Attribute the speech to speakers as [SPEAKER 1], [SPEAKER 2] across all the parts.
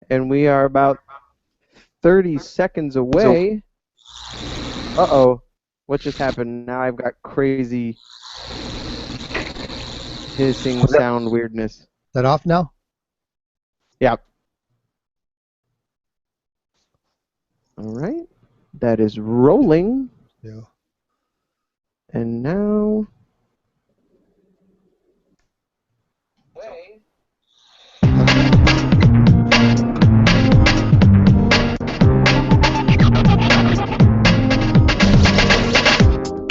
[SPEAKER 1] and we are about 30 seconds away. Uh-oh. What just happened? Now I've got crazy hissing sound weirdness.
[SPEAKER 2] Is that off now?
[SPEAKER 1] Yep. All right. That is rolling.
[SPEAKER 2] Yeah.
[SPEAKER 1] And now...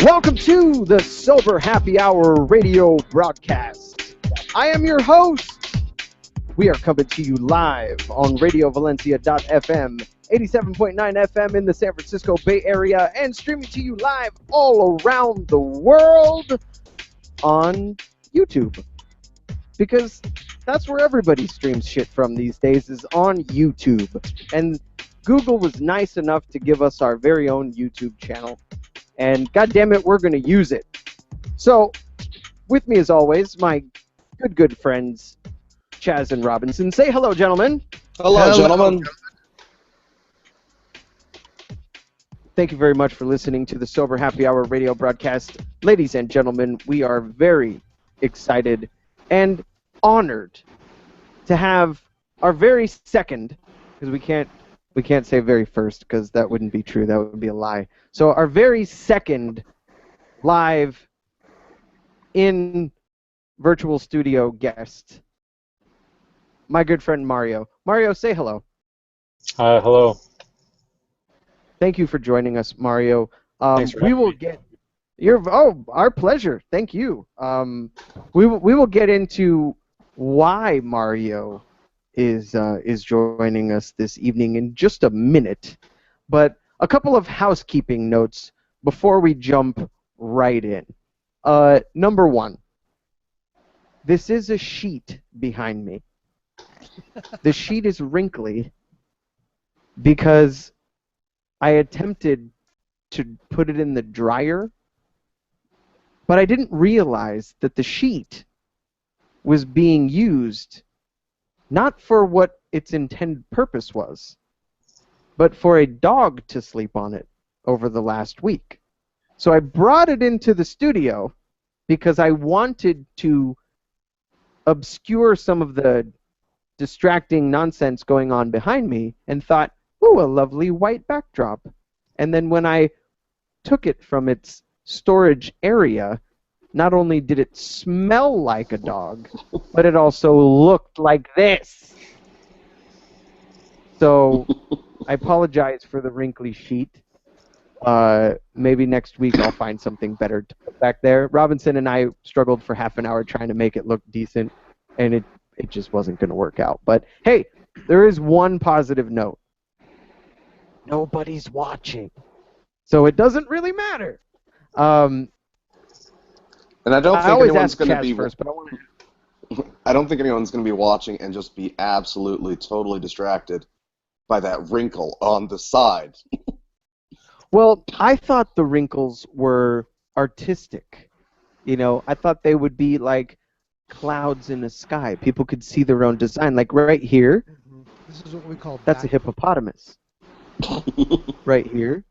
[SPEAKER 1] Welcome to the Sober Happy Hour radio broadcast. I am your host. We are coming to you live on RadioValencia.fm, 87.9 FM in the San Francisco Bay Area, and streaming to you live all around the world on YouTube. Because that's where everybody streams shit from these days, is on YouTube. And Google was nice enough to give us our very own YouTube channel. And goddammit, we're going to use it. So, with me as always, my good friends, Chaz and Robinson. Say hello, gentlemen.
[SPEAKER 3] Hello, gentlemen.
[SPEAKER 1] Thank you very much for listening to the Sober Happy Hour radio broadcast. Ladies and gentlemen, we are very excited and honored to have our very second, because we can't say very first because that wouldn't be true. That would be a lie. So our very second live in virtual studio guest, my good friend Mario. Mario, say hello.
[SPEAKER 3] Hi, hello.
[SPEAKER 1] Thank you for joining us, Mario.
[SPEAKER 3] Thanks for
[SPEAKER 1] we
[SPEAKER 3] having
[SPEAKER 1] will
[SPEAKER 3] me.
[SPEAKER 1] get our pleasure. Thank you. We will get into why Mario is joining us this evening in just a minute, but a couple of housekeeping notes before we jump right in. Number one, this is a sheet behind me. The sheet is wrinkly because I attempted to put it in the dryer, but I didn't realize that the sheet was being used not for what its intended purpose was, but for a dog to sleep on it over the last week. So I brought it into the studio because I wanted to obscure some of the distracting nonsense going on behind me and thought, ooh, a lovely white backdrop. And then when I took it from its storage area, not only did it smell like a dog, but it also looked like this. So I apologize for the wrinkly sheet. Maybe next week I'll find something better to put back there. Robinson and I struggled for half an hour trying to make it look decent, and it just wasn't going to work out. But hey, there is one positive note. Nobody's watching. So it doesn't really matter.
[SPEAKER 3] And I don't think
[SPEAKER 1] always
[SPEAKER 3] anyone's
[SPEAKER 1] ask
[SPEAKER 3] going to
[SPEAKER 1] Chaz
[SPEAKER 3] be.
[SPEAKER 1] first, but
[SPEAKER 3] I don't think anyone's going to be watching and just be absolutely, totally distracted by that wrinkle on the side.
[SPEAKER 1] Well, I thought the wrinkles were artistic. You know, I thought they would be like clouds in the sky. People could see their own design. Like right here,
[SPEAKER 2] This is what we call
[SPEAKER 1] that's a hippopotamus. Right here,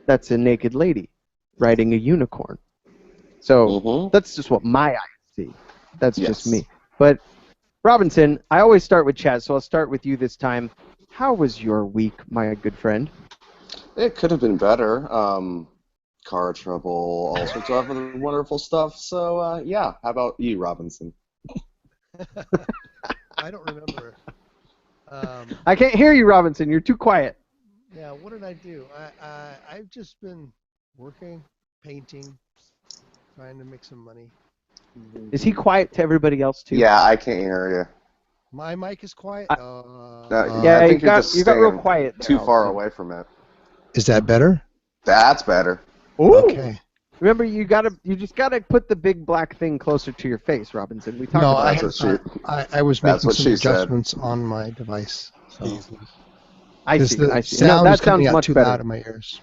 [SPEAKER 1] that's a naked lady riding a unicorn. So that's just what my eyes see. That's just me. But Robinson, I always start with Chaz, so I'll start with you this time. How was your week, my good friend?
[SPEAKER 3] It could have been better. Car trouble, all sorts of other wonderful stuff. So, yeah. How about you, Robinson?
[SPEAKER 2] I don't remember.
[SPEAKER 1] I can't hear you, Robinson. You're too quiet.
[SPEAKER 2] Yeah, what did I do? I've just been working, painting, trying to make some money.
[SPEAKER 1] Is he quiet to everybody else, too?
[SPEAKER 3] Yeah, I can't hear you.
[SPEAKER 2] My mic is quiet?
[SPEAKER 3] Yeah, I think
[SPEAKER 1] you got real quiet there,
[SPEAKER 3] too far
[SPEAKER 1] also.
[SPEAKER 3] away from it.
[SPEAKER 2] Is that better?
[SPEAKER 3] That's better.
[SPEAKER 1] Ooh.
[SPEAKER 2] Okay.
[SPEAKER 1] Remember, you just gotta put the big black thing closer to your face, Robinson. We talked
[SPEAKER 2] No,
[SPEAKER 1] about
[SPEAKER 2] I was
[SPEAKER 3] That's
[SPEAKER 2] making
[SPEAKER 3] what
[SPEAKER 2] some
[SPEAKER 3] she said.
[SPEAKER 2] adjustments on my device. So.
[SPEAKER 1] I
[SPEAKER 2] Because
[SPEAKER 1] see.
[SPEAKER 2] the
[SPEAKER 1] I see.
[SPEAKER 2] sound
[SPEAKER 1] No,
[SPEAKER 2] is
[SPEAKER 1] that
[SPEAKER 2] coming
[SPEAKER 1] sounds
[SPEAKER 2] out
[SPEAKER 1] much
[SPEAKER 2] too
[SPEAKER 1] better.
[SPEAKER 2] loud in my ears.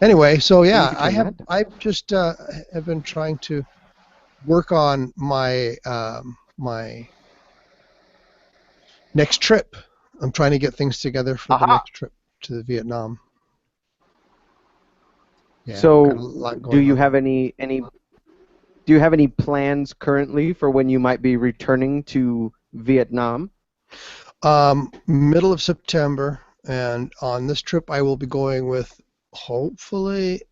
[SPEAKER 2] Anyway, so yeah,
[SPEAKER 1] Well, you can turn
[SPEAKER 2] I've just have been trying to work on my my next trip. I'm trying to get things together for the
[SPEAKER 1] Aha.
[SPEAKER 2] next trip to Vietnam. Yeah, I've got a
[SPEAKER 1] So,
[SPEAKER 2] lot
[SPEAKER 1] do
[SPEAKER 2] going
[SPEAKER 1] you
[SPEAKER 2] on.
[SPEAKER 1] have any plans currently for when you might be returning to Vietnam?
[SPEAKER 2] Middle of September, and on this trip I will be going with hopefully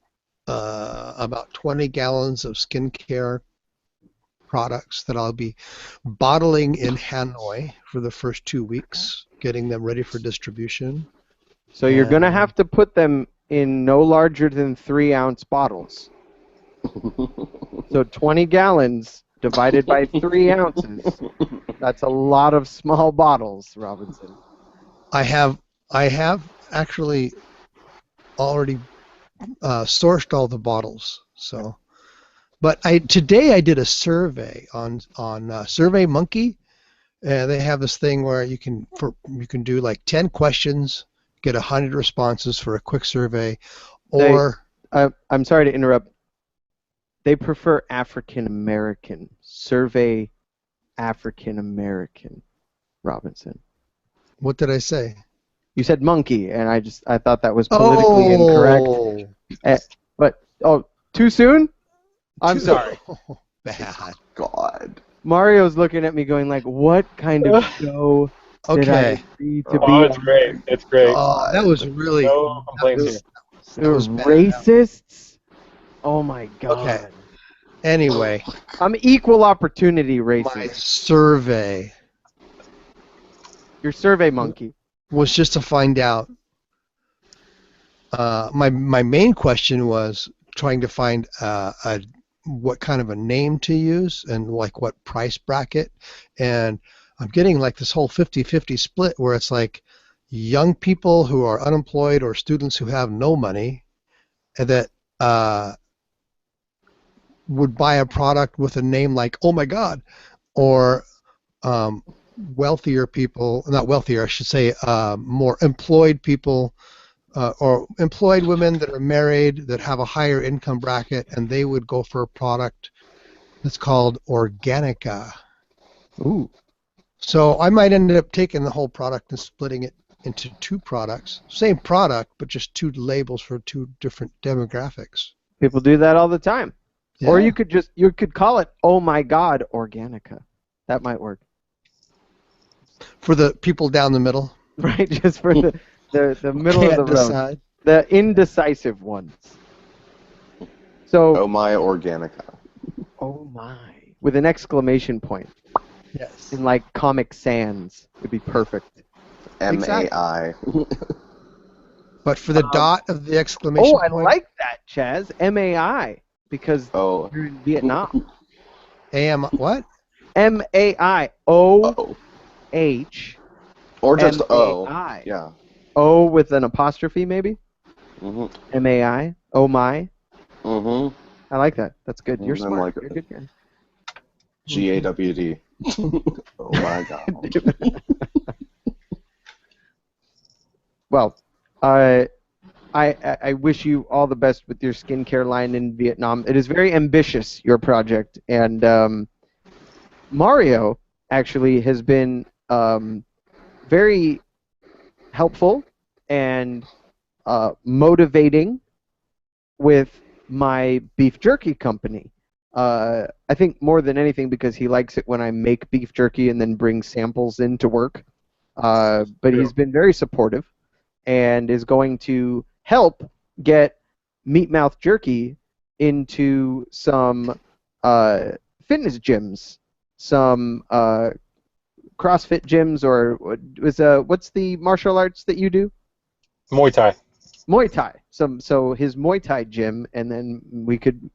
[SPEAKER 2] about 20 gallons of skincare products that I'll be bottling in Hanoi for the first 2 weeks, getting them ready for distribution.
[SPEAKER 1] So you're gonna
[SPEAKER 2] And
[SPEAKER 1] have to put them in no larger than 3-ounce bottles. So 20 gallons divided by 3 ounces. That's a lot of small bottles, Robinson.
[SPEAKER 2] I have actually already sourced all the bottles. So, but today I did a survey on Survey Monkey. They have this thing where you can do like 10 questions, get 100 responses for a quick survey,
[SPEAKER 1] They,
[SPEAKER 2] or
[SPEAKER 1] I'm sorry to interrupt. They prefer African American. Survey African American, Robinson.
[SPEAKER 2] what did I say?
[SPEAKER 1] You said monkey, and I thought that was politically incorrect.
[SPEAKER 2] Oh,
[SPEAKER 1] But too soon? I'm
[SPEAKER 2] too-
[SPEAKER 1] sorry.
[SPEAKER 2] bad.
[SPEAKER 3] God.
[SPEAKER 1] Mario's looking at me going like, what kind of show did I
[SPEAKER 2] Okay.
[SPEAKER 1] agree to
[SPEAKER 3] Oh,
[SPEAKER 1] be
[SPEAKER 4] Oh, it's
[SPEAKER 1] on?
[SPEAKER 4] great. It's great.
[SPEAKER 2] Oh, that was really
[SPEAKER 4] No complaints
[SPEAKER 2] that
[SPEAKER 4] here.
[SPEAKER 2] that was bad.
[SPEAKER 1] Racists? Oh my god.
[SPEAKER 2] Okay. Anyway,
[SPEAKER 1] I'm equal opportunity
[SPEAKER 2] my
[SPEAKER 1] racist.
[SPEAKER 2] survey
[SPEAKER 1] Your survey monkey.
[SPEAKER 2] was just to find out. My main question was trying to find what kind of a name to use and like what price bracket, and I'm getting like this whole 50-50 split where it's like young people who are unemployed or students who have no money and that would buy a product with a name like Oh My God, or wealthier people, not wealthier, I should say, more employed people, or employed women that are married that have a higher income bracket, and they would go for a product that's called Organica.
[SPEAKER 1] Ooh.
[SPEAKER 2] So I might end up taking the whole product and splitting it into two products. Same product, but just two labels for two different demographics.
[SPEAKER 1] People do that all the time. Or
[SPEAKER 2] Yeah.
[SPEAKER 1] you could call it Oh My God Organica. That might work.
[SPEAKER 2] For the people down the middle.
[SPEAKER 1] Right? Just for the middle of
[SPEAKER 2] Can't
[SPEAKER 1] the road.
[SPEAKER 2] decide.
[SPEAKER 1] The indecisive ones. So
[SPEAKER 3] Oh my Organica.
[SPEAKER 1] oh my. With an exclamation point.
[SPEAKER 2] Yes.
[SPEAKER 1] In like Comic Sans. It'd be perfect.
[SPEAKER 3] MAI.
[SPEAKER 2] But for the dot of the exclamation
[SPEAKER 1] Oh, I
[SPEAKER 2] point,
[SPEAKER 1] like that, Chaz. MAI. Because
[SPEAKER 3] Oh.
[SPEAKER 1] you're in Vietnam.
[SPEAKER 2] AM what?
[SPEAKER 1] MAI. OH.
[SPEAKER 3] Uh-oh. Or just O.
[SPEAKER 1] MAI.
[SPEAKER 3] Yeah.
[SPEAKER 1] O with an apostrophe, maybe?
[SPEAKER 3] Mm-hmm.
[SPEAKER 1] MAI. Oh my.
[SPEAKER 3] Mm-hmm.
[SPEAKER 1] I like that. That's good. You're
[SPEAKER 3] And then,
[SPEAKER 1] smart.
[SPEAKER 3] like,
[SPEAKER 1] You're a good guy.
[SPEAKER 3] GAWD. Oh my God.
[SPEAKER 1] Well, I wish you all the best with your skincare line in Vietnam. It is very ambitious, your project, and Mario actually has been very helpful and motivating with my beef jerky company. I think more than anything because he likes it when I make beef jerky and then bring samples in to work. But he's been very supportive and is going to help get Meat Mouth Jerky into some fitness gyms, some CrossFit gyms, or what's the martial arts that you do?
[SPEAKER 4] Muay Thai.
[SPEAKER 1] Muay Thai. So his Muay Thai gym, and then we could,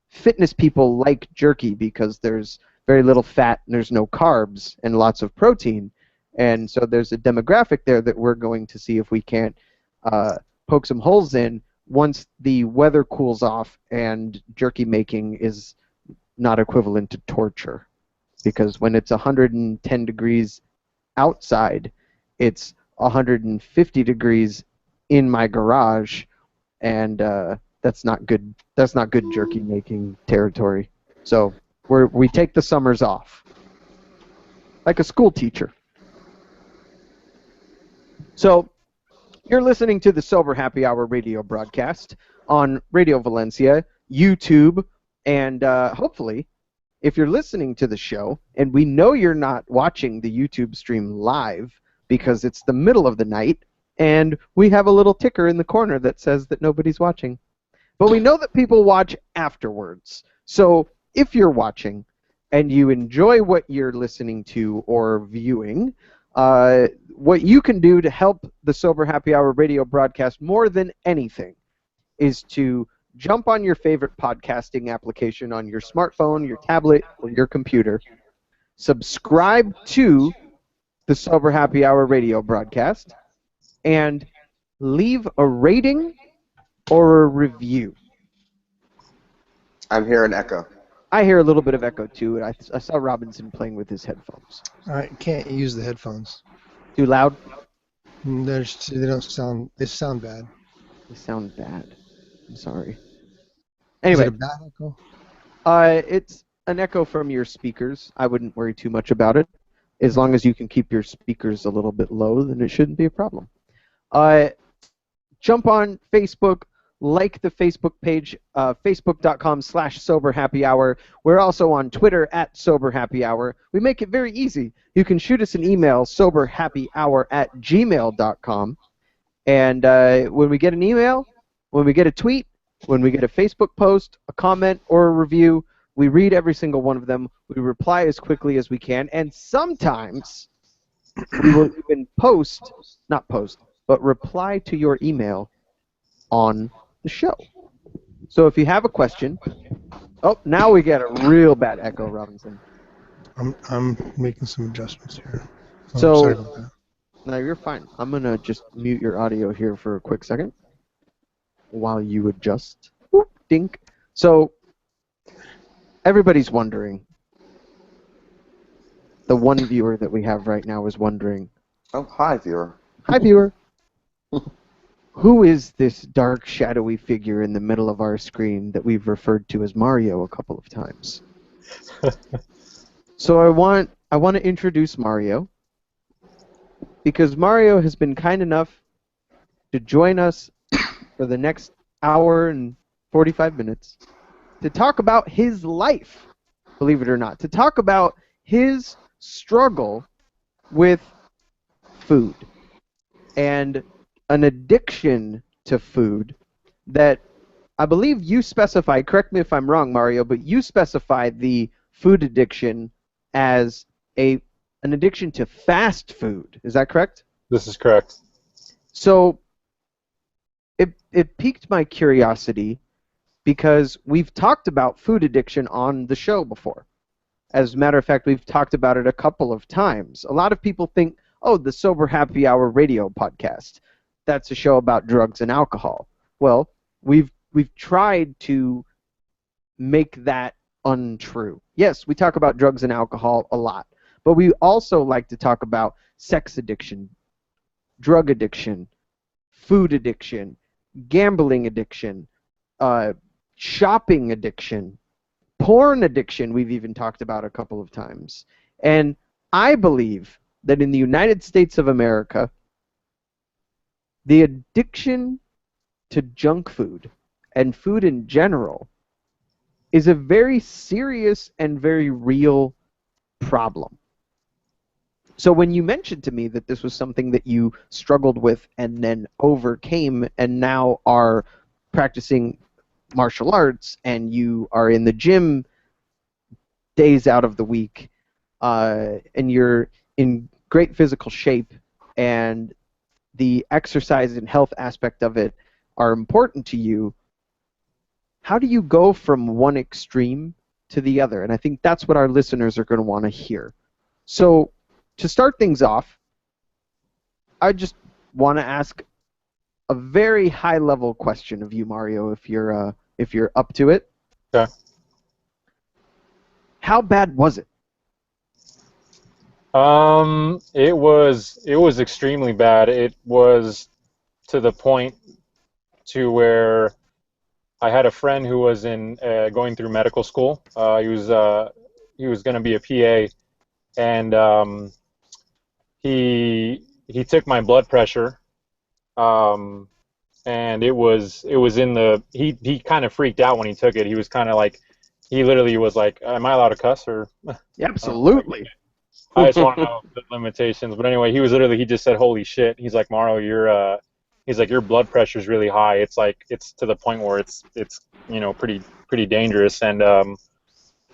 [SPEAKER 1] fitness people like jerky because there's very little fat and there's no carbs and lots of protein. And so there's a demographic there that we're going to see if we can't poke some holes in once the weather cools off and jerky making is not equivalent to torture. Because when it's 110 degrees outside, it's 150 degrees in my garage, and that's not good. That's not good jerky making territory. So we take the summers off, like a school teacher. So you're listening to the Sober Happy Hour radio broadcast on Radio Valencia, YouTube, and hopefully, if you're listening to the show, and we know you're not watching the YouTube stream live because it's the middle of the night, and we have a little ticker in the corner that says that nobody's watching. But we know that people watch afterwards. So if you're watching and you enjoy what you're listening to or viewing, what you can do to help the Sober Happy Hour radio broadcast more than anything is to jump on your favorite podcasting application on your smartphone, your tablet, or your computer, subscribe to the Sober Happy Hour radio broadcast, and leave a rating or a review.
[SPEAKER 3] I'm hearing echo.
[SPEAKER 1] I hear a little bit of echo too, and I saw Robinson playing with his headphones.
[SPEAKER 2] I can't use the headphones.
[SPEAKER 1] Too loud?
[SPEAKER 2] They don't sound. They sound bad.
[SPEAKER 1] They sound bad. I'm sorry.
[SPEAKER 2] Is
[SPEAKER 1] Anyway,
[SPEAKER 2] it a bad echo?
[SPEAKER 1] it's an echo from your speakers. I wouldn't worry too much about it. As long as you can keep your speakers a little bit low, then it shouldn't be a problem. Jump on Facebook, like the Facebook page, facebook.com/soberhappyhour. We're also on Twitter @soberhappyhour. We make it very easy. You can shoot us an email, soberhappyhour@gmail.com. And when we get an email, when we get a tweet, when we get a Facebook post, a comment, or a review, we read every single one of them. We reply as quickly as we can. And sometimes we will even reply to your email on the show. So if you have a question, oh, now we get a real bad echo, Robinson.
[SPEAKER 2] I'm making some adjustments here. Oh,
[SPEAKER 1] So-
[SPEAKER 2] sorry about that.
[SPEAKER 1] No, you're fine. I'm going to just mute your audio here for a quick second while you adjust. Boop, dink. So everybody's wondering. The one viewer that we have right now is wondering,
[SPEAKER 3] Oh, hi, viewer.
[SPEAKER 1] hi, viewer. Who is this dark, shadowy figure in the middle of our screen that we've referred to as Mario a couple of times? So I want to introduce Mario because Mario has been kind enough to join us for the next hour and 45 minutes to talk about his life, believe it or not, to talk about his struggle with food and an addiction to food that I believe you specified, correct me if I'm wrong, Mario, but you specified the food addiction as an addiction to fast food. Is that correct?
[SPEAKER 4] This is correct.
[SPEAKER 1] So it piqued my curiosity because we've talked about food addiction on the show before. As a matter of fact, we've talked about it a couple of times. A lot of people think, oh, the Sober Happy Hour radio podcast, that's a show about drugs and alcohol. Well, we've tried to make that untrue. Yes, we talk about drugs and alcohol a lot, but we also like to talk about sex addiction, drug addiction, food addiction, gambling addiction, shopping addiction, porn addiction we've even talked about a couple of times. And I believe that in the United States of America, the addiction to junk food and food in general is a very serious and very real problem. So when you mentioned to me that this was something that you struggled with and then overcame and now are practicing martial arts and you are in the gym days out of the week and you're in great physical shape and the exercise and health aspect of it are important to you, how do you go from one extreme to the other? And I think that's what our listeners are going to want to hear. So to start things off, I just want to ask a very high-level question of you, Mario, if you're up to it.
[SPEAKER 4] Okay.
[SPEAKER 1] How bad was it?
[SPEAKER 4] It was extremely bad. It was to the point to where I had a friend who was going through medical school. He was going to be a PA, and he he took my blood pressure, um, and it was in the he kind of freaked out when he took it. He was kind of like he literally was like, "Am I allowed to cuss?" Or
[SPEAKER 1] Absolutely.
[SPEAKER 4] I just want to know the limitations. But anyway, he just said, "Holy shit!" He's like, "Mario, he's like, your blood pressure is really high. It's like it's to the point where it's pretty dangerous." And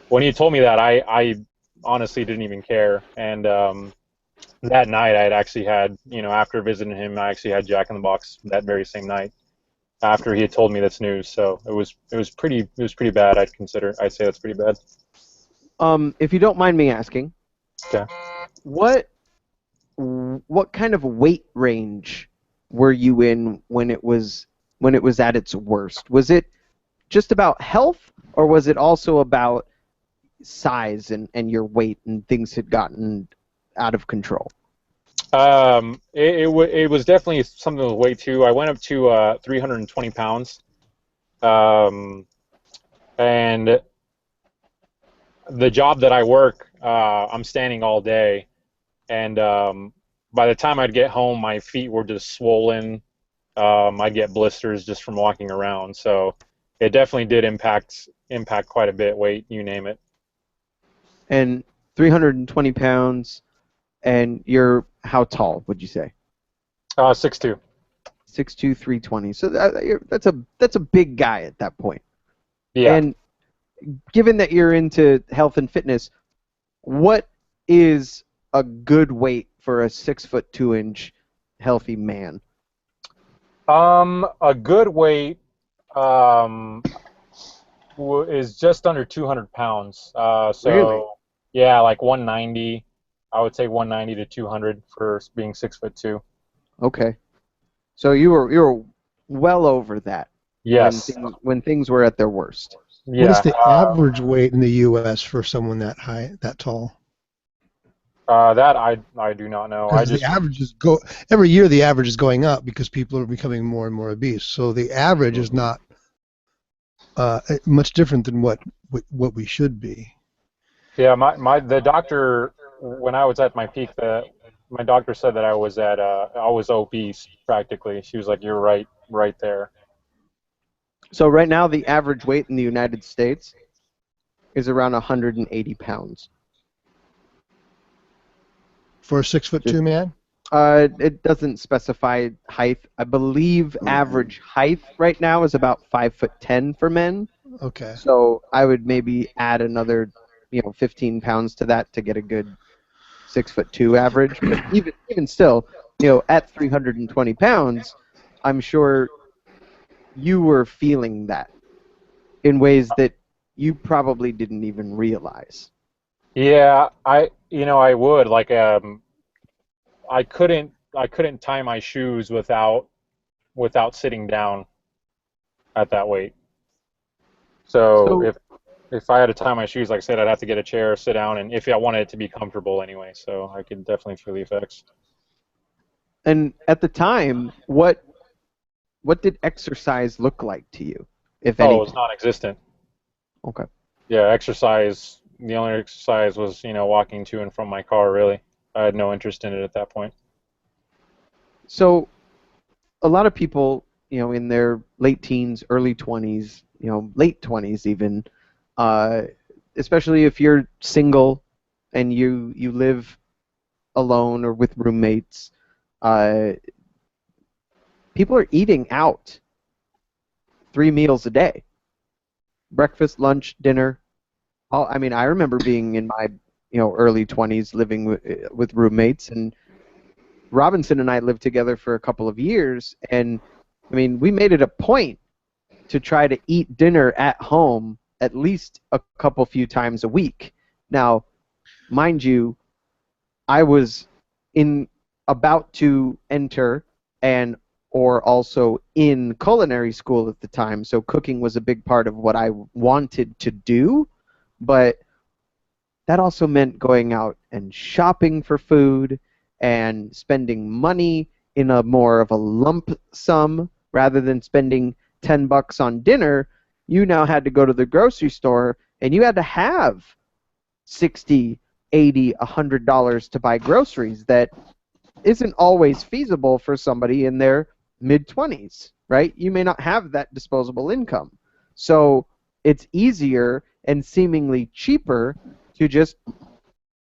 [SPEAKER 4] when he told me that, I honestly didn't even care. And that night, I had actually had, after visiting him, I actually had Jack in the Box that very same night after he had told me this news. So it was pretty bad. I'd say that's pretty bad.
[SPEAKER 1] If you don't mind me asking,
[SPEAKER 4] Okay.
[SPEAKER 1] what kind of weight range were you in when it was at its worst? Was it just about health, or was it also about size and your weight and things had gotten out of control?
[SPEAKER 4] It was definitely something with weight too. I went up to 320 pounds, um, and the job that I work, I'm standing all day, and by the time I'd get home, my feet were just swollen. I'd get blisters just from walking around. So it definitely did impact quite a bit. Weight, you name it.
[SPEAKER 1] And 320 pounds, and you're how tall, would you say?
[SPEAKER 4] 6'2".
[SPEAKER 1] 6'2", 320. So that's a big guy at that point.
[SPEAKER 4] Yeah.
[SPEAKER 1] And given that you're into health and fitness, what is a good weight for a 6'2" healthy man?
[SPEAKER 4] A good weight um, is just under 200 pounds.
[SPEAKER 1] Really?
[SPEAKER 4] Yeah, like 190. I would say 190 to 200 for being 6'2".
[SPEAKER 1] Okay. So you were well over that
[SPEAKER 4] Yes.
[SPEAKER 1] when things were at their worst.
[SPEAKER 2] What
[SPEAKER 4] Yeah.
[SPEAKER 2] is the average weight in the U.S. for someone that high, that tall?
[SPEAKER 4] That I do not know.
[SPEAKER 2] Because the averages go every year. The average is going up because people are becoming more and more obese. So the average is not much different than what we should be.
[SPEAKER 4] Yeah, the doctor, when I was at my peak, my doctor said that I was obese practically. She was like, "You're right there."
[SPEAKER 1] So right now the average weight in the United States is around 180 pounds.
[SPEAKER 2] For a 6'2" man?
[SPEAKER 1] It doesn't specify height. I believe average height right now is about 5'10" for men.
[SPEAKER 2] Okay.
[SPEAKER 1] So I would maybe add another, 15 pounds to that to get a good 6'2" average. But even still, at 320 pounds, I'm sure you were feeling that in ways that you probably didn't even realize.
[SPEAKER 4] Yeah, I would like I couldn't tie my shoes without sitting down at that weight. So if I had to tie my shoes, like I said, I'd have to get a chair, sit down, and if I wanted it to be comfortable anyway, so I could definitely feel the effects.
[SPEAKER 1] And at the time, what did exercise look like to you, if
[SPEAKER 4] Oh, it
[SPEAKER 1] anything?
[SPEAKER 4] was non-existent.
[SPEAKER 1] Okay.
[SPEAKER 4] Yeah, exercise. The only exercise was, walking to and from my car, really. I had no interest in it at that point.
[SPEAKER 1] So a lot of people, in their late teens, early 20s, late 20s even, especially if you're single and you live alone or with roommates, people are eating out 3 meals a day. Breakfast, lunch, dinner. I mean, I remember being in my, early 20s living with roommates, and Robinson and I lived together for a couple of years, and I mean, we made it a point to try to eat dinner at home at least a few times a week. Now, mind you, I was about to enter or also in culinary school at the time, so cooking was a big part of what I wanted to do, but that also meant going out and shopping for food and spending money in a more of a lump sum rather than spending $10 on dinner. You now had to go to the grocery store and you had to have $60, $80, $100 to buy groceries that isn't always feasible for somebody in their mid-20s, right? You may not have that disposable income. So it's easier and seemingly cheaper to just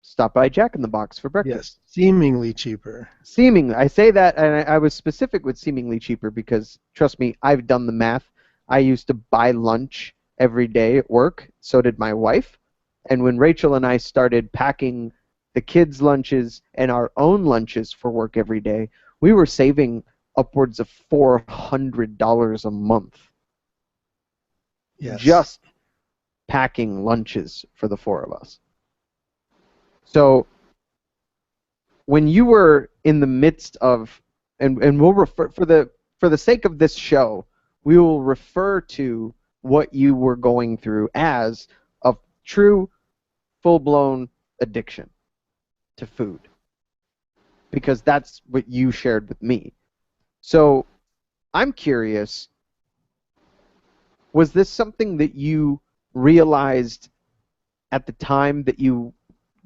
[SPEAKER 1] stop by Jack in the Box for breakfast.
[SPEAKER 2] Yes, seemingly cheaper.
[SPEAKER 1] Seemingly. I say that, and I was specific with seemingly cheaper because, trust me, I've done the math. I used to buy lunch every day at work. So did my wife. And when Rachel and I started packing the kids' lunches and our own lunches for work every day, we were saving upwards of $400 a month
[SPEAKER 2] Yes.
[SPEAKER 1] just packing lunches for the four of us. So when you were in the midst of, and we'll refer, for the sake of this show, we will refer to what you were going through as a true full-blown addiction to food, because that's what you shared with me. So I'm curious, was this something that you realized at the time that you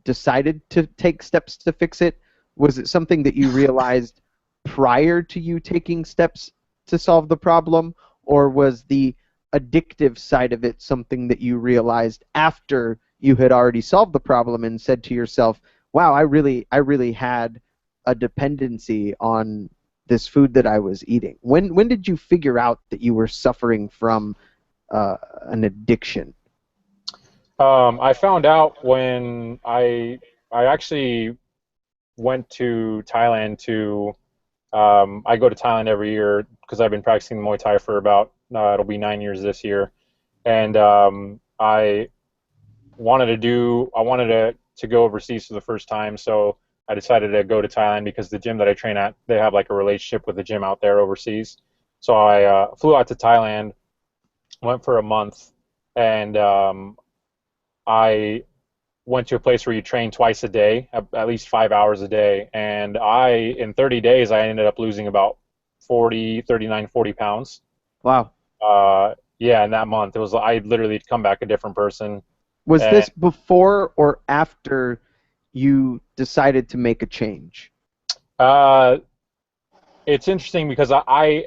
[SPEAKER 1] decided to take steps to fix it? Was it something that you realized prior to you taking steps to solve the problem, or was the addictive side of it something that you realized after you had already solved the problem and said to yourself, wow, I really had a dependency on this food that I was eating? When did you figure out that you were suffering from an addiction?
[SPEAKER 4] I found out when I actually went to Thailand to I go to Thailand every year because I've been practicing Muay Thai for about it'll be 9 years this year, and I wanted to go overseas for the first time, so I decided to go to Thailand because the gym that I train at, they have like a relationship with the gym out there overseas. So I flew out to Thailand, went for a month, and I went to a place where you train twice a day, at least 5 hours a day, and in 30 days, I ended up losing about 40 pounds.
[SPEAKER 1] Wow.
[SPEAKER 4] Yeah, in that month, I literally come back a different person.
[SPEAKER 1] Was
[SPEAKER 4] And
[SPEAKER 1] this before or after you decided to make a change?
[SPEAKER 4] it's interesting because I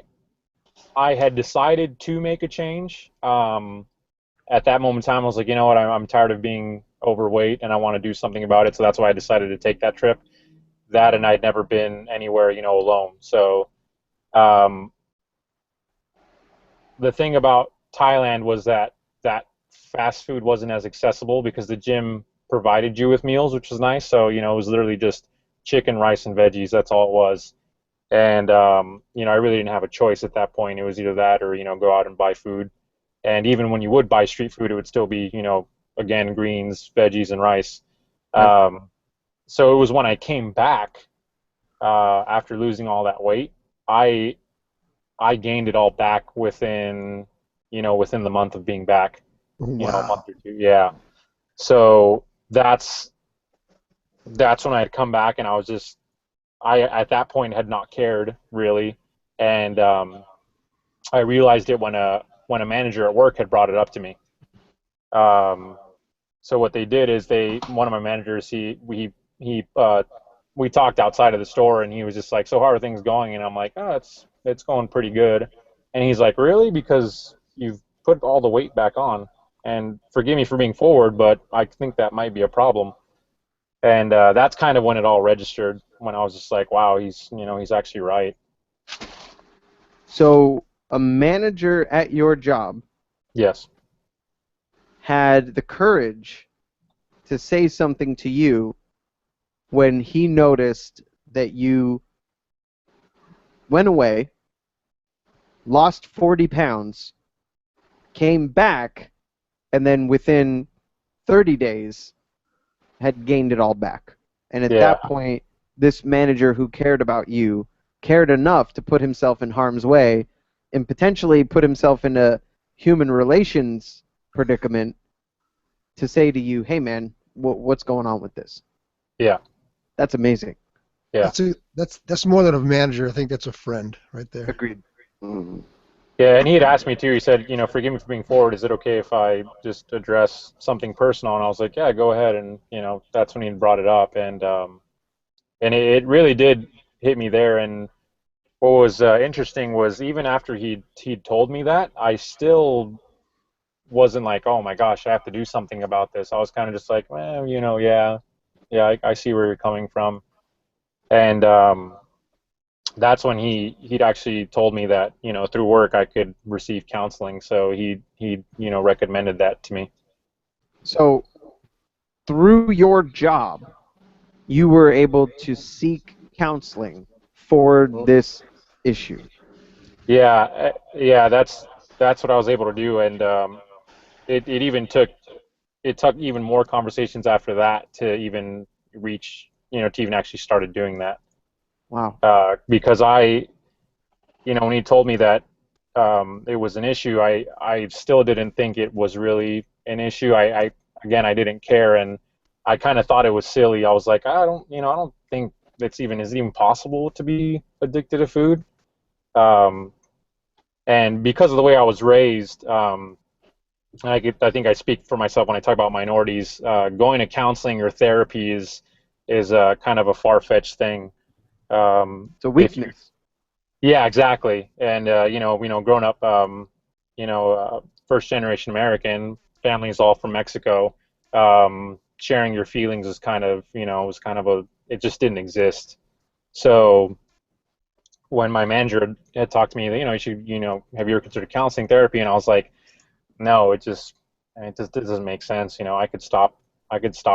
[SPEAKER 4] had decided to make a change. At that moment in time, I was like, you know what, I'm tired of being overweight and I want to do something about it. So that's why I decided to take that trip. That, and I'd never been anywhere, alone. So the thing about Thailand was that fast food wasn't as accessible because the gym provided you with meals, which was nice. So, it was literally just chicken, rice, and veggies. That's all it was. And, I really didn't have a choice at that point. It was either that or, go out and buy food. And even when you would buy street food, it would still be, again, greens, veggies, and rice.
[SPEAKER 1] Right.
[SPEAKER 4] So it was when I came back after losing all that weight, I gained it all back within the month of being back, a
[SPEAKER 2] Wow.
[SPEAKER 4] month or two. Yeah. So that's when I had come back, and I at that point had not cared really, and I realized it when a manager at work had brought it up to me. So what they did is one of my managers, we talked outside of the store, and he was just like, so how are things going? And I'm like, oh, it's going pretty good. And he's like, really? Because you've put all the weight back on. And forgive me for being forward, but I think that might be a problem. And that's kind of when it all registered, when I was just like, wow, he's actually right.
[SPEAKER 1] So a manager at your job
[SPEAKER 4] Yes.
[SPEAKER 1] had the courage to say something to you when he noticed that you went away, lost 40 pounds, came back, and then within 30 days had gained it all back. And at
[SPEAKER 4] Yeah.
[SPEAKER 1] that point, this manager who cared about you cared enough to put himself in harm's way and potentially put himself in a human relations predicament to say to you, hey man, what's going on with this?
[SPEAKER 4] Yeah.
[SPEAKER 1] That's amazing.
[SPEAKER 4] Yeah.
[SPEAKER 2] That's more than a manager. I think that's a friend right there.
[SPEAKER 1] Agreed.
[SPEAKER 3] Mhm.
[SPEAKER 4] Yeah, and he had asked me too. He said, forgive me for being forward. Is it okay if I just address something personal? And I was like, yeah, go ahead. And that's when he brought it up, and it really did hit me there. And what was interesting was even after he'd told me that, I still wasn't like, oh my gosh, I have to do something about this. I was kind of just like, well, yeah, I see where you're coming from. And that's when he'd actually told me that, through work I could receive counseling. So he recommended that to me.
[SPEAKER 1] So through your job, you were able to seek counseling for this issue.
[SPEAKER 4] Yeah, that's what I was able to do. And it took even more conversations after that to even reach, to even actually started doing that.
[SPEAKER 1] Wow.
[SPEAKER 4] Because when he told me that it was an issue, I still didn't think it was really an issue. Again, I didn't care, and I kind of thought it was silly. I was like, I don't think is it even possible to be addicted to food. Um, and because of the way I was raised, I think I speak for myself when I talk about minorities. Going to counseling or therapy is kind of a far-fetched thing.
[SPEAKER 1] It's a
[SPEAKER 4] If you
[SPEAKER 1] weakness.
[SPEAKER 4] Yeah, exactly. And growing up, first generation American, families all from Mexico. Sharing your feelings is kind of, was kind of it just didn't exist. So when my manager had talked to me, you should, have you ever considered counseling therapy? And I was like, no, it just doesn't make sense. I could stop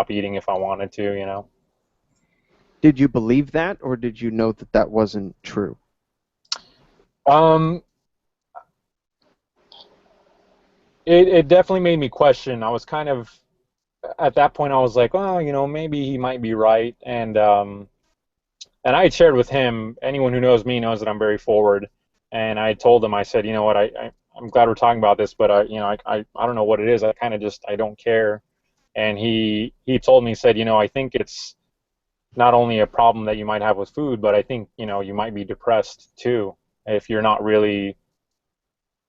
[SPEAKER 4] eating if I wanted to.
[SPEAKER 1] Did you believe that, or did you know that that wasn't true?
[SPEAKER 4] Um, it definitely made me question. I was kind of at that point, I was like, well, maybe he might be right. And I had shared with him, anyone who knows me knows that I'm very forward. And I told him, I said, you know what, I'm glad we're talking about this, but I don't know what it is. I kind of just, I don't care. And he told me, he said, I think it's not only a problem that you might have with food, but I think, you might be depressed too. If you're not really,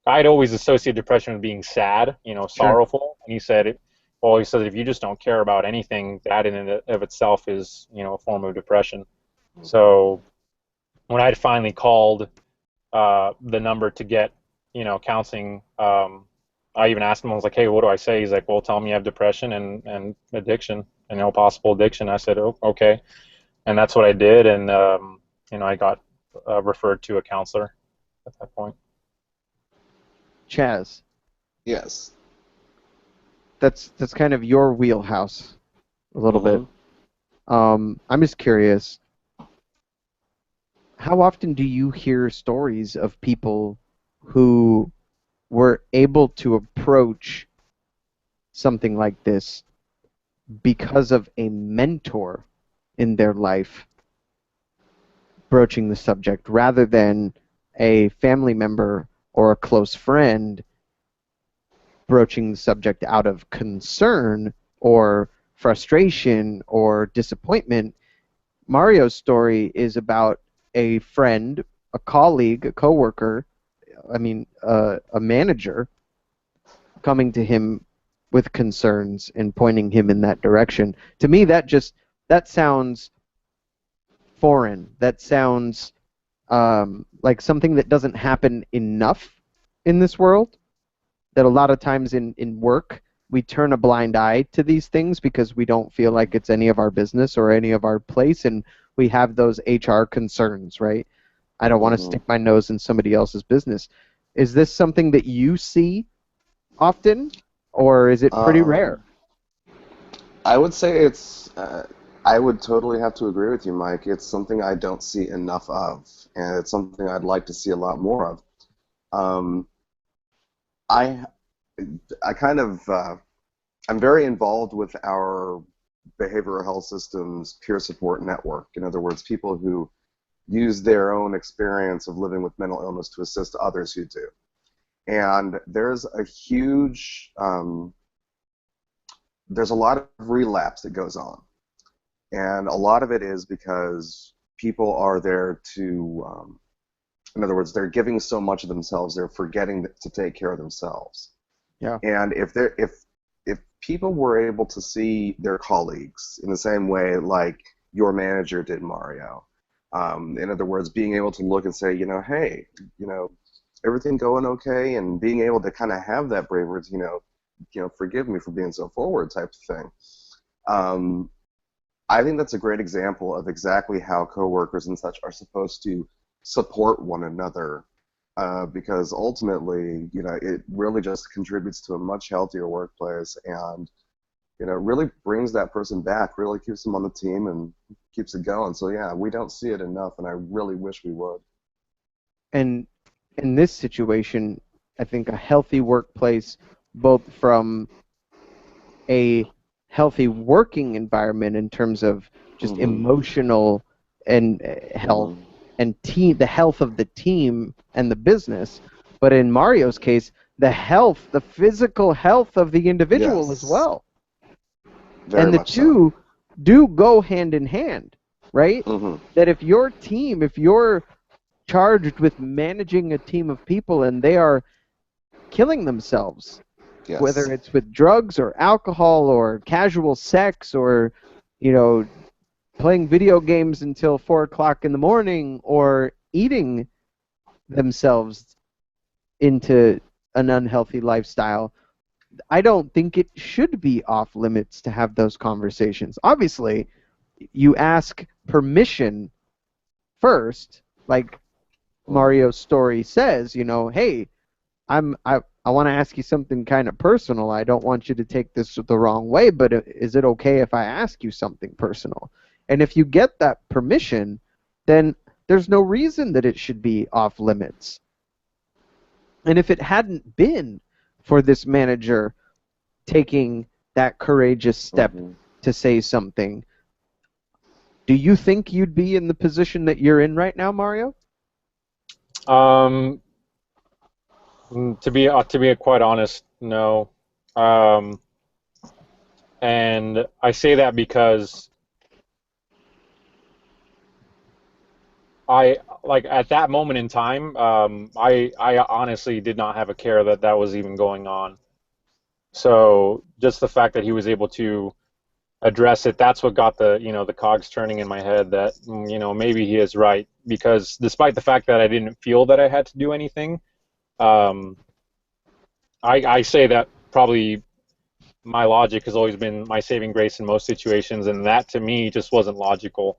[SPEAKER 4] I'd always associate depression with being sad,
[SPEAKER 1] Sure.
[SPEAKER 4] sorrowful. And he said if you just don't care about anything, that in and of itself is, a form of depression. So when I'd finally called the number to get, counseling, I even asked him, I was like, hey, what do I say? He's like, well, tell me you have depression and addiction, and possible addiction. I said, oh, okay. And that's what I did. And, I got referred to a counselor at that point.
[SPEAKER 1] Chaz,
[SPEAKER 3] Yes.
[SPEAKER 1] that's kind of your wheelhouse a little bit.
[SPEAKER 3] Mm-hmm.
[SPEAKER 1] I'm just curious, how often do you hear stories of people who were able to approach something like this because of a mentor in their life broaching the subject rather than a family member or a close friend broaching the subject out of concern or frustration or disappointment? Mario's story is about a friend, a colleague, a coworker, a manager coming to him with concerns and pointing him in that direction. To me, that sounds foreign. That sounds like something that doesn't happen enough in this world. That a lot of times in work, we turn a blind eye to these things because we don't feel like it's any of our business or any of our place, and we have those HR concerns, right? I don't want to
[SPEAKER 3] Mm-hmm.
[SPEAKER 1] stick my nose in somebody else's business. Is this something that you see often, or is it pretty rare?
[SPEAKER 3] Um, I would say it's. I would totally have to agree with you, Mike. It's something I don't see enough of, and it's something I'd like to see a lot more of. Um, I, I kind of, I'm very involved with our behavioral health systems peer support network. In other words, people who use their own experience of living with mental illness to assist others who do. And there's a lot of relapse that goes on. And a lot of it is because people are there in other words, they're giving so much of themselves, they're forgetting to take care of themselves.
[SPEAKER 1] Yeah.
[SPEAKER 3] And if people were able to see their colleagues in the same way like your manager did, Mario, In other words, being able to look and say, hey, you know, everything going okay, and being able to kind of have that bravery to, forgive me for being so forward type of thing. Um, I think that's a great example of exactly how coworkers and such are supposed to support one another, because ultimately, it really just contributes to a much healthier workplace, and really brings that person back, really keeps them on the team, and keeps it going. So yeah, we don't see it enough, and I really wish we would.
[SPEAKER 1] And in this situation, I think a healthy workplace, both from a healthy working environment in terms of just
[SPEAKER 3] Mhm.
[SPEAKER 1] emotional and health
[SPEAKER 3] Mhm.
[SPEAKER 1] and the health of the team and the business, but in Mario's case, the physical health of the individual as
[SPEAKER 3] Yes,
[SPEAKER 1] well.
[SPEAKER 3] very
[SPEAKER 1] And the
[SPEAKER 3] much so.
[SPEAKER 1] two do go hand in hand, right?
[SPEAKER 3] Mhm.
[SPEAKER 1] That if you're charged with managing a team of people and they are killing themselves, whether
[SPEAKER 3] Yes.
[SPEAKER 1] it's with drugs or alcohol or casual sex or, you know, playing video games until 4 o'clock in the morning or eating themselves into an unhealthy lifestyle, I don't think it should be off limits to have those conversations. Obviously, you ask permission first, like
[SPEAKER 3] Mhm.
[SPEAKER 1] Mario's story says, hey, I want to ask you something kind of personal. I don't want you to take this the wrong way, but is it okay if I ask you something personal? And if you get that permission, then there's no reason that it should be off limits. And if it hadn't been for this manager taking that courageous step
[SPEAKER 3] Mhm.
[SPEAKER 1] to say something, do you think you'd be in the position that you're in right now, Mario?
[SPEAKER 4] Um, to be quite honest, no. Um, and I say that because I like at that moment in time, I honestly did not have a care that that was even going on. So just the fact that he was able to address it, that's what got the cogs turning in my head that maybe he is right, because despite the fact that I didn't feel that I had to do anything, um, I say that probably my logic has always been my saving grace in most situations, and that to me just wasn't logical.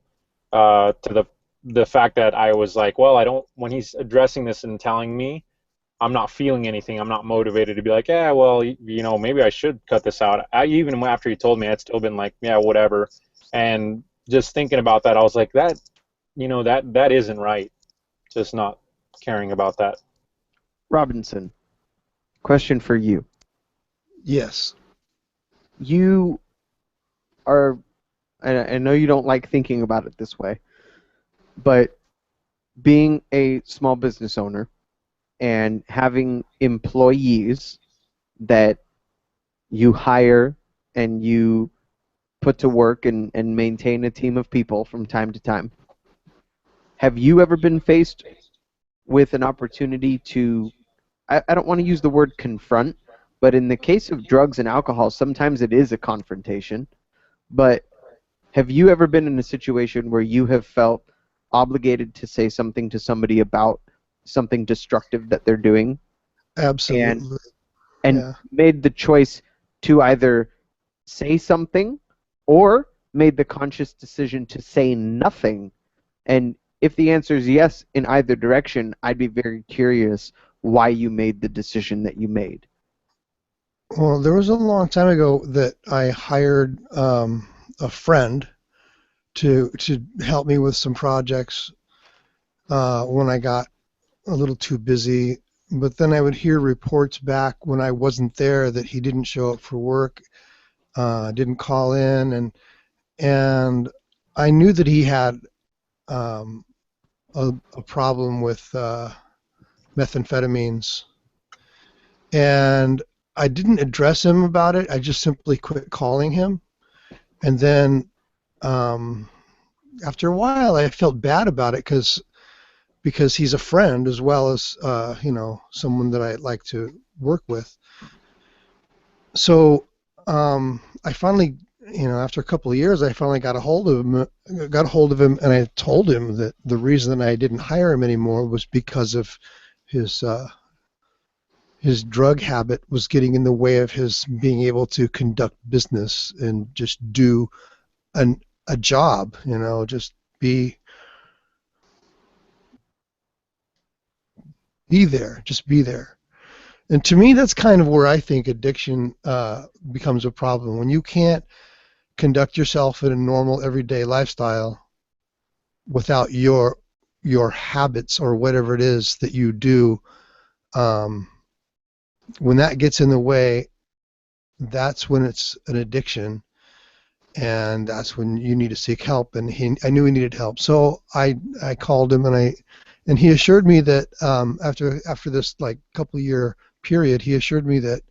[SPEAKER 4] To the fact that I was like, well, I don't. When he's addressing this and telling me, I'm not feeling anything. I'm not motivated to be like, yeah, well, maybe I should cut this out. Even after he told me, I'd still been like, yeah, whatever. And just thinking about that, I was like, that isn't right. Just not caring about that.
[SPEAKER 1] Robinson, question for you.
[SPEAKER 2] Yes.
[SPEAKER 1] You are, I know you don't like thinking about it this way, but being a small business owner and having employees that you hire and you put to work and maintain a team of people from time to time, have you ever been faced with an opportunity to, I don't want to use the word confront, but in the case of drugs and alcohol, sometimes it is a confrontation, but have you ever been in a situation where you have felt obligated to say something to somebody about something destructive that they're doing and
[SPEAKER 2] Absolutely.
[SPEAKER 1] and
[SPEAKER 2] Yeah.
[SPEAKER 1] made the choice to either say something or made the conscious decision to say nothing? And if the answer is yes in either direction, I'd be very curious why you made the decision that you made.
[SPEAKER 2] Well, there was a long time ago that I hired a friend to help me with some projects when I got a little too busy. But then I would hear reports back when I wasn't there that he didn't show up for work, didn't call in, and I knew that he had um, a problem with methamphetamines, and I didn't address him about it. I just simply quit calling him, and then um, after a while, I felt bad about it because he's a friend as well as someone that I like to work with. So I finally after a couple of years, I finally got a hold of him. And I told him that the reason I didn't hire him anymore was because of his his drug habit was getting in the way of his being able to conduct business and just do an a job. Just be there, just be there. And to me, that's kind of where I think addiction becomes a problem. When you can't conduct yourself in a normal everyday lifestyle without your habits or whatever it is that you do, um, when that gets in the way, that's when it's an addiction, and that's when you need to seek help. And I knew he needed help, so I called him, and he assured me that after this like couple of year period, he assured me that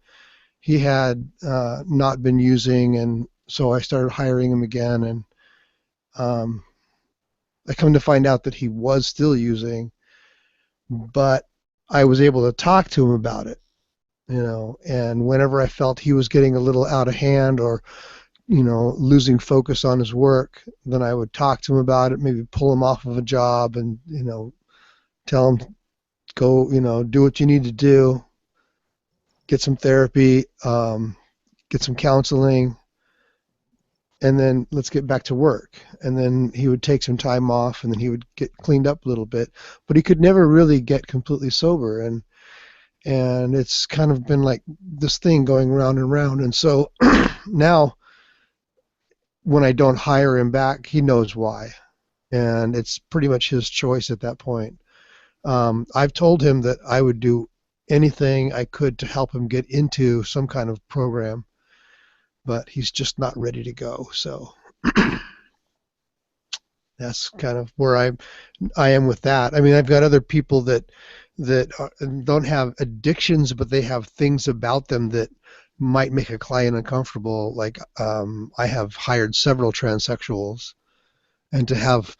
[SPEAKER 2] he had not been using, and so I started hiring him again, and um, I come to find out that he was still using, but I was able to talk to him about it, and whenever I felt he was getting a little out of hand or losing focus on his work, then I would talk to him about it, maybe pull him off of a job and tell him, go, do what you need to do, get some therapy, get some counseling, and then let's get back to work. And then he would take some time off, and then he would get cleaned up a little bit, but he could never really get completely sober. And it's kind of been like this thing going round and round. And so now when I don't hire him back, he knows why, and it's pretty much his choice at that point. I've told him that I would do anything I could to help him get into some kind of program, but he's just not ready to go. So that's kind of where I am with that. I mean, I've got other people that don't have addictions, but they have things about them that might make a client uncomfortable. Like I have hired several transsexuals, and to have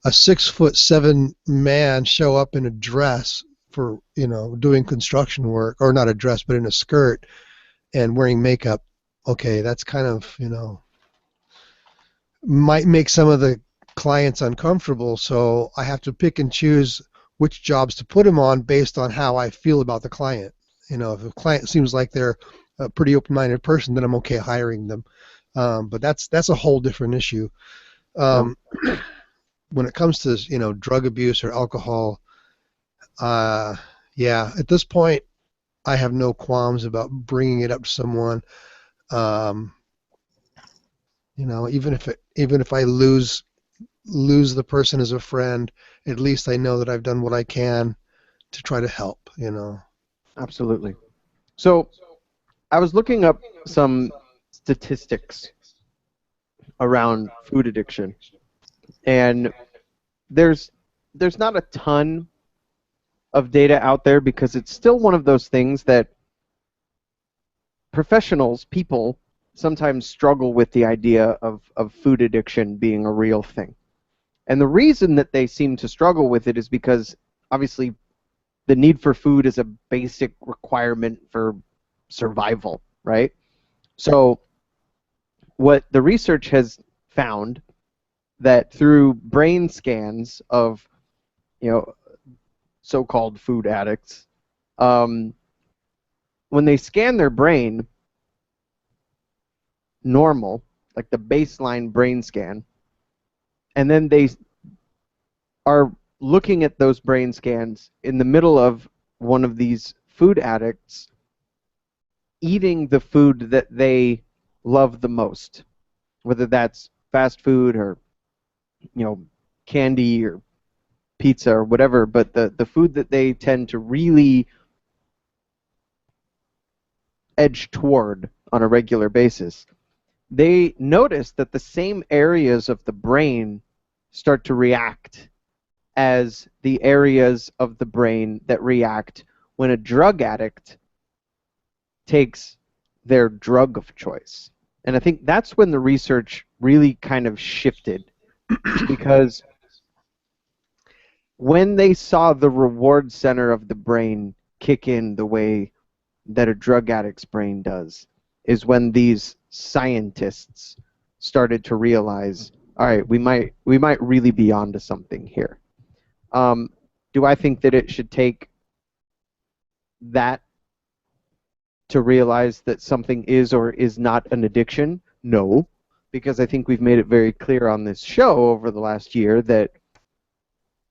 [SPEAKER 2] a 6'7" man show up in a dress for doing construction work, or not a dress but in a skirt and wearing makeup, okay, that's kind of might make some of the clients uncomfortable. So I have to pick and choose which jobs to put him on based on how I feel about the client. If the client seems like they're a pretty open-minded person, then I'm okay hiring them. But that's a whole different issue. When it comes to drug abuse or alcohol, yeah, at this point I have no qualms about bringing it up to someone. Even if I lose the person as a friend, at least I know that I've done what I can to try to help.
[SPEAKER 1] Absolutely. So I was looking up some statistics around food addiction, and there's not a ton of data out there because it's still one of those things that professionals, people, sometimes struggle with the idea of food addiction being a real thing. And the reason that they seem to struggle with it is because obviously the need for food is a basic requirement for survival, right? So what the research has found that through brain scans of so-called food addicts, when they scan their brain normal, like the baseline brain scan, and then they are looking at those brain scans in the middle of one of these food addicts eating the food that they love the most, whether that's fast food or candy or pizza or whatever, but the food that they tend to really edge toward on a regular basis, they notice that the same areas of the brain start to react as the areas of the brain that react when a drug addict takes their drug of choice. And I think that's when the research really kind of shifted, because when they saw the reward center of the brain kick in the way that a drug addict's brain does, is when these scientists started to realize, all right, we might really be onto something here. Do I think that it should take that to realize that something is or is not an addiction? No, because I think we've made it very clear on this show over the last year that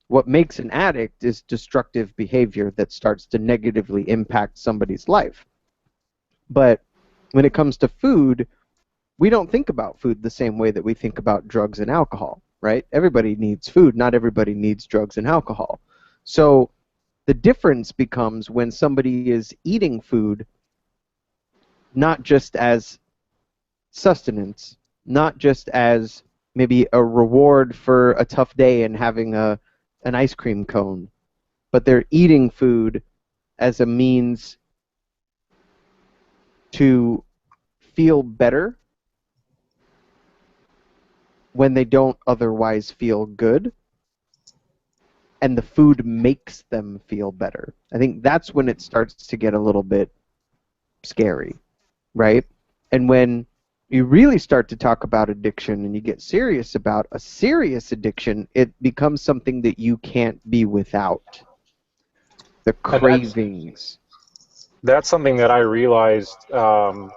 [SPEAKER 1] what makes an addict is destructive behavior that starts to negatively impact somebody's life. But when it comes to food, we don't think about food the same way that we think about drugs and alcohol, right? Everybody needs food. Not everybody needs drugs and alcohol. So the difference becomes when somebody is eating food not just as sustenance, not just as maybe a reward for a tough day and having an ice cream cone, but they're eating food as a means to feel better when they don't otherwise feel good, and the food makes them feel better. I think that's when it starts to get a little bit scary, right? And when you really start to talk about addiction and you get serious about a serious addiction, it becomes something that you can't be without. The cravings.
[SPEAKER 4] That's something that I realized through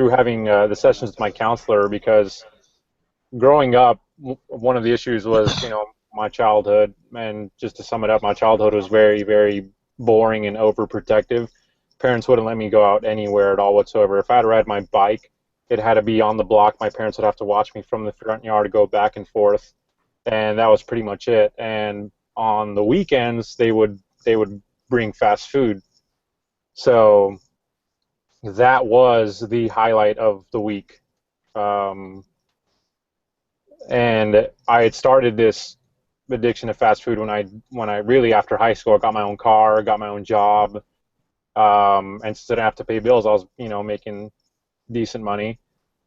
[SPEAKER 4] having the sessions with my counselor, because growing up, one of the issues was, my childhood, and just to sum it up, my childhood was very, very boring and overprotective. Parents wouldn't let me go out anywhere at all whatsoever. If I had to ride my bike, it had to be on the block. My parents would have to watch me from the front yard to go back and forth, and that was pretty much it. And on the weekends, they would bring fast food. So that was the highlight of the week. And I had started this addiction to fast food when I really, after high school, I got my own car, got my own job, and since I didn't have to pay bills, I was making decent money,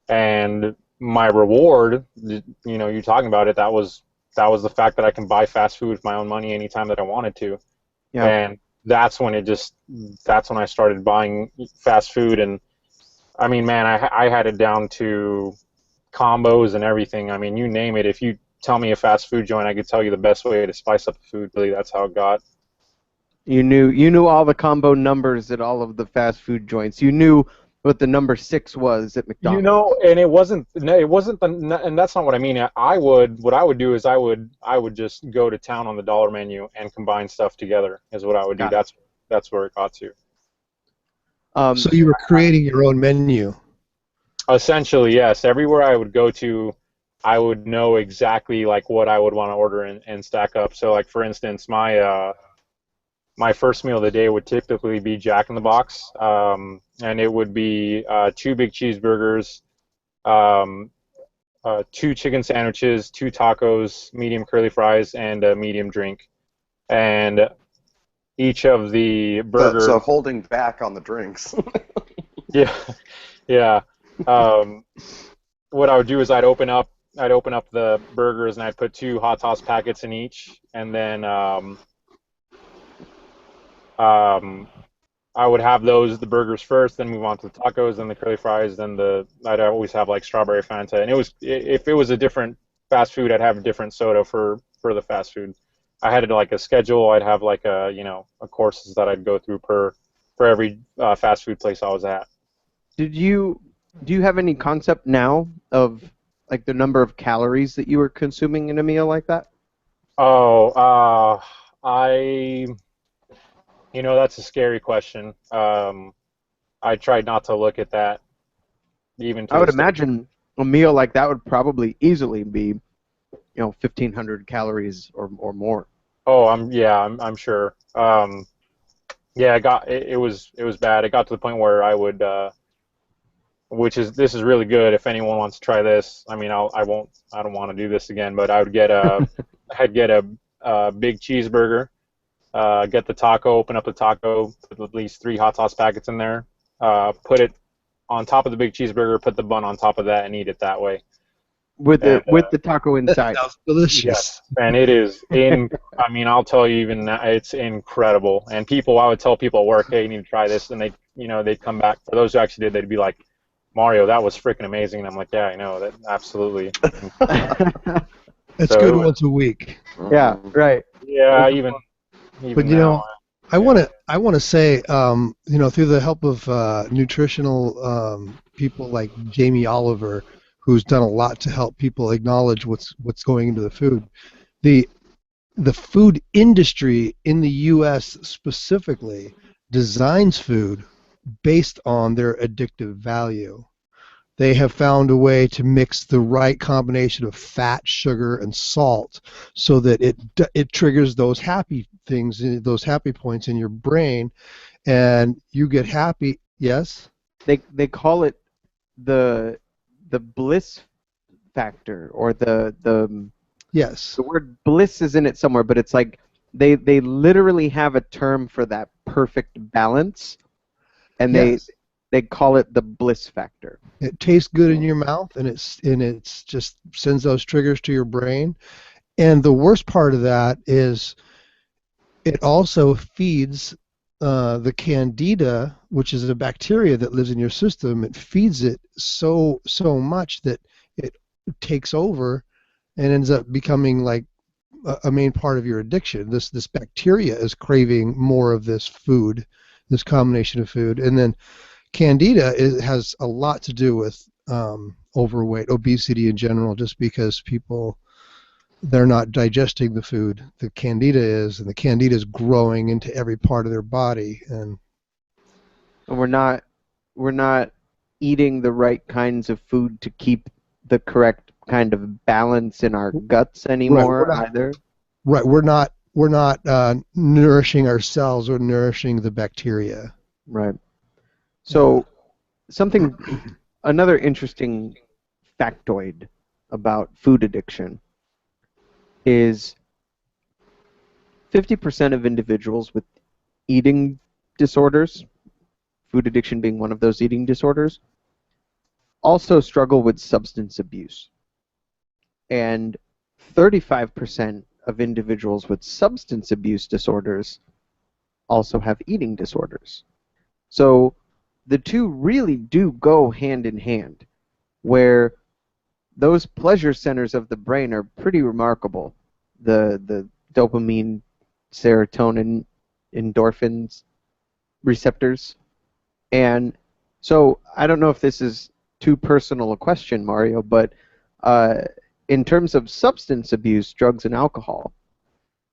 [SPEAKER 4] and my reward, you're talking about it, that was the fact that I can buy fast food with my own money anytime that I wanted to. Yeah. And that's when I started buying fast food. And I mean, man, I had it down to combos and everything. I mean, you name it. If you tell me a fast food joint, I could tell you the best way to spice up the food. Really, that's how it got.
[SPEAKER 1] You knew all the combo numbers at all of the fast food joints. You knew what the number 6 was at McDonald's.
[SPEAKER 4] And it wasn't and that's not what I mean. What I would do is I would just go to town on the dollar menu and combine stuff together is what I would do. That's where it got to.
[SPEAKER 2] So you were creating your own menu.
[SPEAKER 4] Essentially, yes. Everywhere I would go to, I would know exactly like what I would want to order and stack up. So like for instance, my first meal of the day would typically be Jack in the Box, and it would be 2 big cheeseburgers, 2 chicken sandwiches, 2 tacos, medium curly fries, and a medium drink. And each of the burgers...
[SPEAKER 3] So holding back on the drinks.
[SPEAKER 4] Yeah. What I would do is I'd open up the burgers and I'd put 2 hot sauce packets in each, and then I would have the burgers first, then move on to the tacos, then the curly fries, then I'd always have like strawberry Fanta. And if it was a different fast food, I'd have a different soda for the fast food. I had like a schedule. I'd have like a courses that I'd go through for every fast food place I was at.
[SPEAKER 1] Do you have any concept now of like the number of calories that you were consuming in a meal like that?
[SPEAKER 4] That's a scary question. I tried not to look at that.
[SPEAKER 1] I would imagine a meal like that would probably easily be, 1,500 calories or more.
[SPEAKER 4] Oh, I'm sure. It was bad. It got to the point where I would, this is really good. If anyone wants to try this, I mean, I don't want to do this again, but I would get I'd get a big cheeseburger. Get the taco, open up the taco, put at least 3 hot sauce packets in there, put it on top of the big cheeseburger, put the bun on top of that, and eat it that way.
[SPEAKER 1] With the taco inside.
[SPEAKER 2] That was delicious.
[SPEAKER 4] Yes, and it is I mean, I'll tell you even now, it's incredible. And I would tell people at work, hey, you need to try this, and they'd come back. For those who actually did, they'd be like, Mario, that was freaking amazing. And I'm like, yeah, I know that, absolutely.
[SPEAKER 2] It's
[SPEAKER 4] So it
[SPEAKER 2] good
[SPEAKER 4] was,
[SPEAKER 2] once a week.
[SPEAKER 1] Yeah,
[SPEAKER 3] Mhm.
[SPEAKER 1] right.
[SPEAKER 4] yeah,
[SPEAKER 1] Those are
[SPEAKER 4] even
[SPEAKER 1] fun.
[SPEAKER 2] But
[SPEAKER 4] now, yeah.
[SPEAKER 2] I want to say, through the help of nutritional people like Jamie Oliver, who's done a lot to help people acknowledge what's going into the food. The the food industry in the U.S. specifically designs food based on their addictive value. They have found a way to mix the right combination of fat, sugar, and salt so that it triggers those happy things, those happy points in your brain, and you get happy. Yes?
[SPEAKER 1] They call it the bliss factor, or
[SPEAKER 2] Yes.
[SPEAKER 1] the word bliss is in it somewhere, but it's like they literally have a term for that perfect balance, and
[SPEAKER 2] Yes.
[SPEAKER 1] they call it the bliss factor.
[SPEAKER 2] It tastes good in your mouth, and it's just sends those triggers to your brain. And the worst part of that is it also feeds the candida, which is a bacteria that lives in your system. It feeds it so much that it takes over and ends up becoming like a main part of your addiction. This bacteria is craving more of this food, this combination of food, and then candida has a lot to do with overweight, obesity in general, just because people they're not digesting the food. The candida is, and the candida is growing into every part of their body. And
[SPEAKER 1] And we're not eating the right kinds of food to keep the correct kind of balance in our guts
[SPEAKER 2] right,
[SPEAKER 1] anymore either.
[SPEAKER 2] we're not nourishing ourselves or nourishing the bacteria.
[SPEAKER 1] Right.
[SPEAKER 2] Yeah.
[SPEAKER 1] So something another interesting factoid about food addiction is 50% of individuals with eating disorders, food addiction being one of those eating disorders, also struggle with substance abuse. And 35% of individuals with substance abuse disorders also have eating disorders. So the two really do go hand in hand, where those pleasure centers of the brain are pretty remarkable. The dopamine, serotonin, endorphins receptors. And so I don't know if this is too personal a question, Mario, but uh, in terms of substance abuse, drugs and alcohol,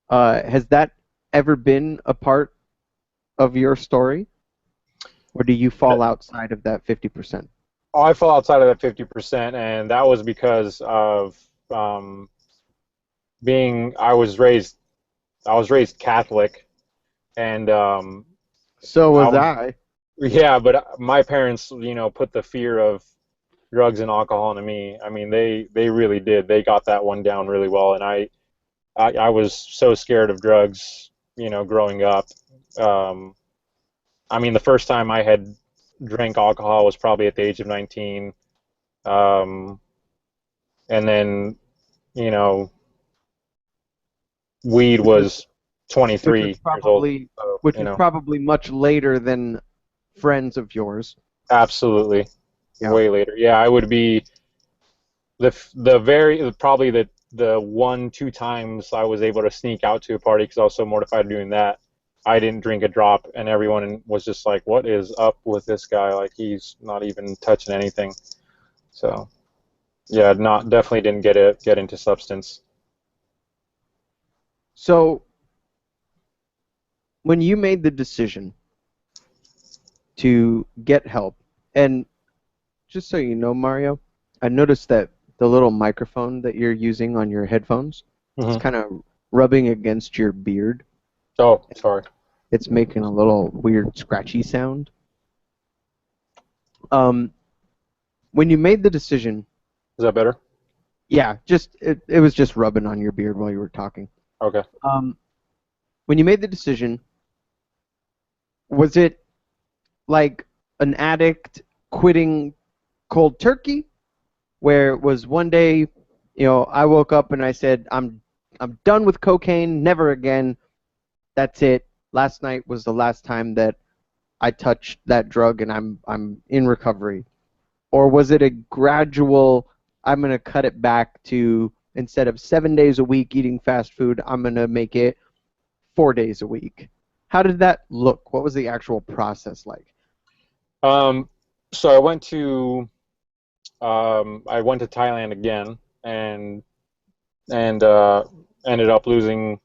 [SPEAKER 1] has that ever been a part of your story, or do you fall outside of that 50%?
[SPEAKER 4] I fell outside of that 50%, and that was because of um, being. I was raised Catholic, and
[SPEAKER 1] So
[SPEAKER 4] I
[SPEAKER 1] was
[SPEAKER 4] was,
[SPEAKER 1] I.
[SPEAKER 4] yeah, but my parents, put the fear of drugs and alcohol into me. I mean, they really did. They got that one down really well, and I was so scared of drugs, growing up. Um, I mean, the first time I had drank alcohol was probably at the age of 19. Um, and then, you know, weed
[SPEAKER 1] which was
[SPEAKER 4] was
[SPEAKER 1] which
[SPEAKER 4] 23
[SPEAKER 1] was
[SPEAKER 4] years old.
[SPEAKER 1] probably
[SPEAKER 4] So,
[SPEAKER 1] which was probably much later than friends of yours.
[SPEAKER 4] absolutely
[SPEAKER 1] Yeah.
[SPEAKER 4] way later. Yeah, I would be the very probably the one two times I was able to sneak out to a party because I was so mortified doing that. I didn't drink a drop, and everyone was just like, "What is up with this guy? Like he's not even touching anything." So yeah, not definitely didn't get into substance.
[SPEAKER 1] So when you made the decision to get help, and just so you know, Mario, I noticed that the little microphone that you're using on your headphones is
[SPEAKER 4] Hmm.
[SPEAKER 1] kind of rubbing against your beard.
[SPEAKER 4] Oh, sorry.
[SPEAKER 1] It's making a little weird scratchy sound. Um, when you made the decision,
[SPEAKER 4] Is that better?
[SPEAKER 1] yeah, just it was just rubbing on your beard while you were talking.
[SPEAKER 4] Okay.
[SPEAKER 1] Um, when you made the decision, was it like an addict quitting cold turkey, where it was one day, I woke up and I said, I'm done with cocaine, never again. That's it. Last night was the last time that I touched that drug, and I'm in recovery. or was it a gradual, I'm going to cut it back to, instead of 7 days a week eating fast food, I'm going to make it 4 days a week? How did that look? What was the actual process like?
[SPEAKER 4] Um, so I went to Thailand again, and ended up losing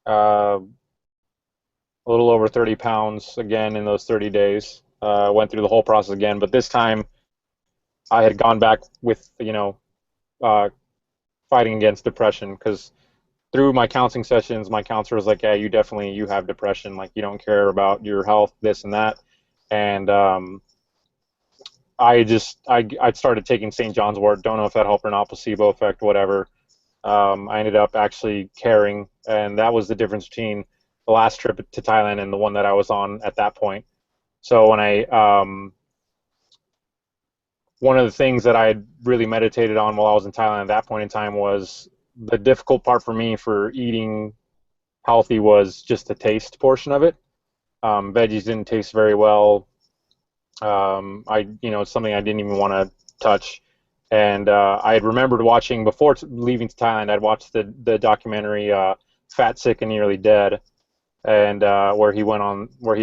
[SPEAKER 4] uh, a little over 30 pounds again in those 30 days. Went through the whole process again, but this time I had gone back with, uh, fighting against depression, because through my counseling sessions, my counselor was like, "Yeah, you have depression. Like, you don't care about your health, this and that." And I started taking St. John's Wort. Don't know if that helped or not, placebo effect, whatever. I ended up actually caring, and that was the difference between the last trip to Thailand and the one that I was on at that point. So when one of the things that I had really meditated on while I was in Thailand at that point in time was the difficult part for me for eating healthy was just the taste portion of it. Veggies didn't taste very well. It's something I didn't even want to touch. And I had remembered watching, before leaving to Thailand, I'd watched the documentary Fat, Sick, and Nearly Dead, and where he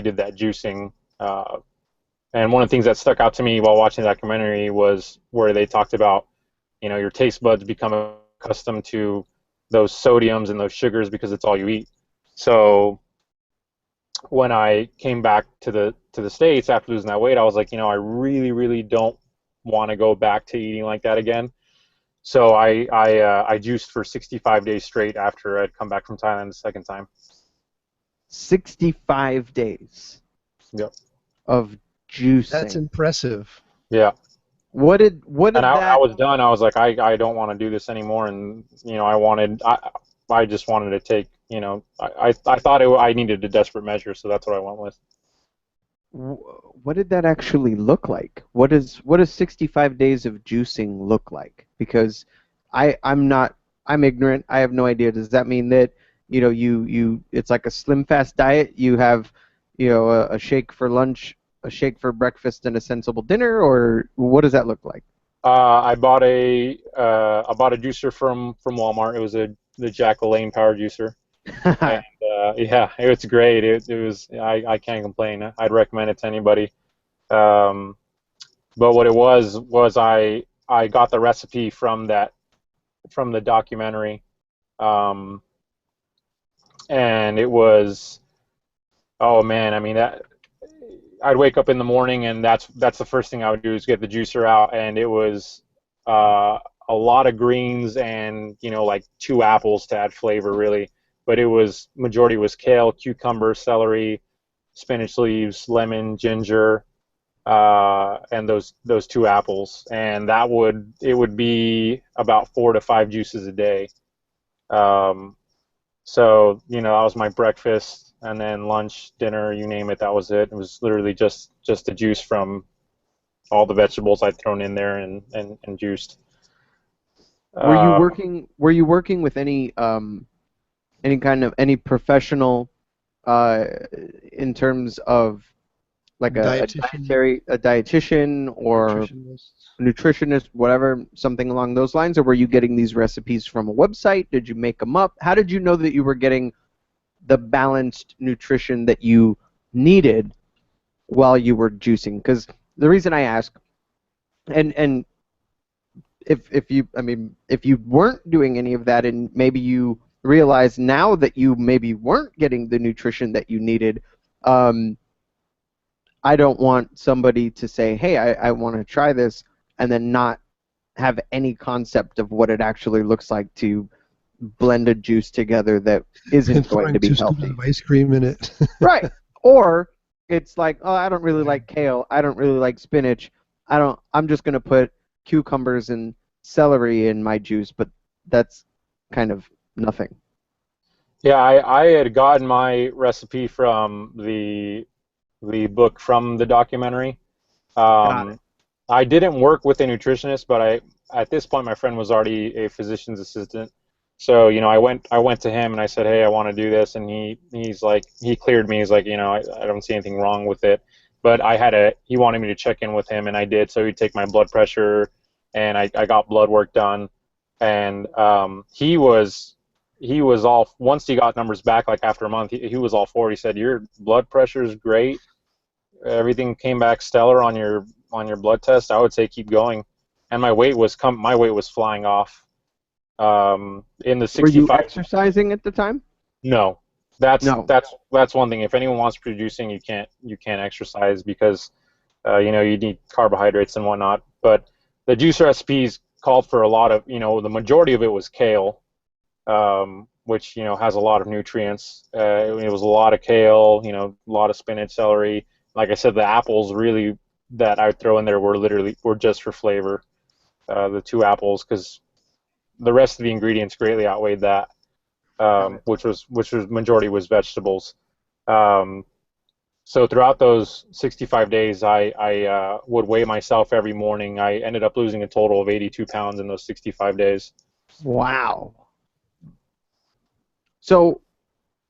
[SPEAKER 4] did that juicing. And one of the things that stuck out to me while watching the documentary was where they talked about, your taste buds become accustomed to those sodiums and those sugars because it's all you eat. So when I came back to the States after losing that weight, I was like, I really, really don't want to go back to eating like that again. So I juiced for 65 days straight after I'd come back from Thailand the second time.
[SPEAKER 1] 65 days
[SPEAKER 4] Yep.
[SPEAKER 1] of juicing.
[SPEAKER 2] That's impressive.
[SPEAKER 4] Yeah.
[SPEAKER 1] What did
[SPEAKER 4] And I
[SPEAKER 1] that?
[SPEAKER 4] was done. I was like, I don't want to do this anymore. And I just wanted to take, I thought I needed a desperate measure, so that's what I went with.
[SPEAKER 1] What did that actually look like? What does 65 days of juicing look like? Because I'm ignorant. I have no idea. Does that mean that you it's like a slim fast diet? You have a shake for lunch, a shake for breakfast, and a sensible dinner, or what does that look like?
[SPEAKER 4] I bought a juicer from Walmart. It was the Jack LaLanne power juicer. And yeah, it's great. It was, I can't complain. I'd recommend it to anybody. But what it was I got the recipe from the documentary, and it was, oh man, I mean, that I'd wake up in the morning, and that's the first thing I would do is get the juicer out, and it was a lot of greens and like 2 apples to add flavor, really. But it was, majority was kale, cucumber, celery, spinach leaves, lemon, ginger, and those 2 apples, and it would be about 4 to 5 juices a day. So that was my breakfast, and then lunch, dinner, you name it, that was it. It was literally just the juice from all the vegetables I'd thrown in there and juiced.
[SPEAKER 1] Were you working with any kind of any professional in terms of like a dietitian or nutritionist, whatever, something along those lines, or were you getting these recipes from a website? Did you make them up? How did you know that you were getting the balanced nutrition that you needed while you were juicing? Because the reason I ask, and if you weren't doing any of that, and maybe you realize now that you maybe weren't getting the nutrition that you needed, I don't want somebody to say, hey, I want to try this, and then not have any concept of what it actually looks like to blend a juice together that isn't going to be healthy.
[SPEAKER 2] Of ice cream in it.
[SPEAKER 1] Right. Or it's like, oh, I don't really like kale. I don't really like spinach. I'm just going to put cucumbers and celery in my juice, but that's kind of nothing.
[SPEAKER 4] Yeah, I had gotten my recipe from the book from the documentary. I didn't work with a nutritionist, but at this point my friend was already a physician's assistant. So I went to him and I said, hey, I want to do this, and he cleared me. He's like, I don't see anything wrong with it. but he wanted me to check in with him, and I did. So he'd take my blood pressure, and I got blood work done, and he was all, once he got numbers back, like after a month, he was all for it. He said, your blood pressure is great, everything came back stellar on your blood test. I would say keep going. And my weight was flying off. In the 65.
[SPEAKER 1] Were you exercising at the time?
[SPEAKER 4] No. That's one thing. If anyone wants producing, you can't exercise because you need carbohydrates and whatnot. But the juice recipes called for a lot of, the majority of it was kale, which has a lot of nutrients. It was a lot of kale, a lot of spinach, celery. Like I said, the apples really that I would throw in there were just for flavor. The 2 apples, because the rest of the ingredients greatly outweighed that, which was majority was vegetables. So throughout those 65 days, I would weigh myself every morning. I ended up losing a total of 82 pounds in those 65 days.
[SPEAKER 1] Wow. So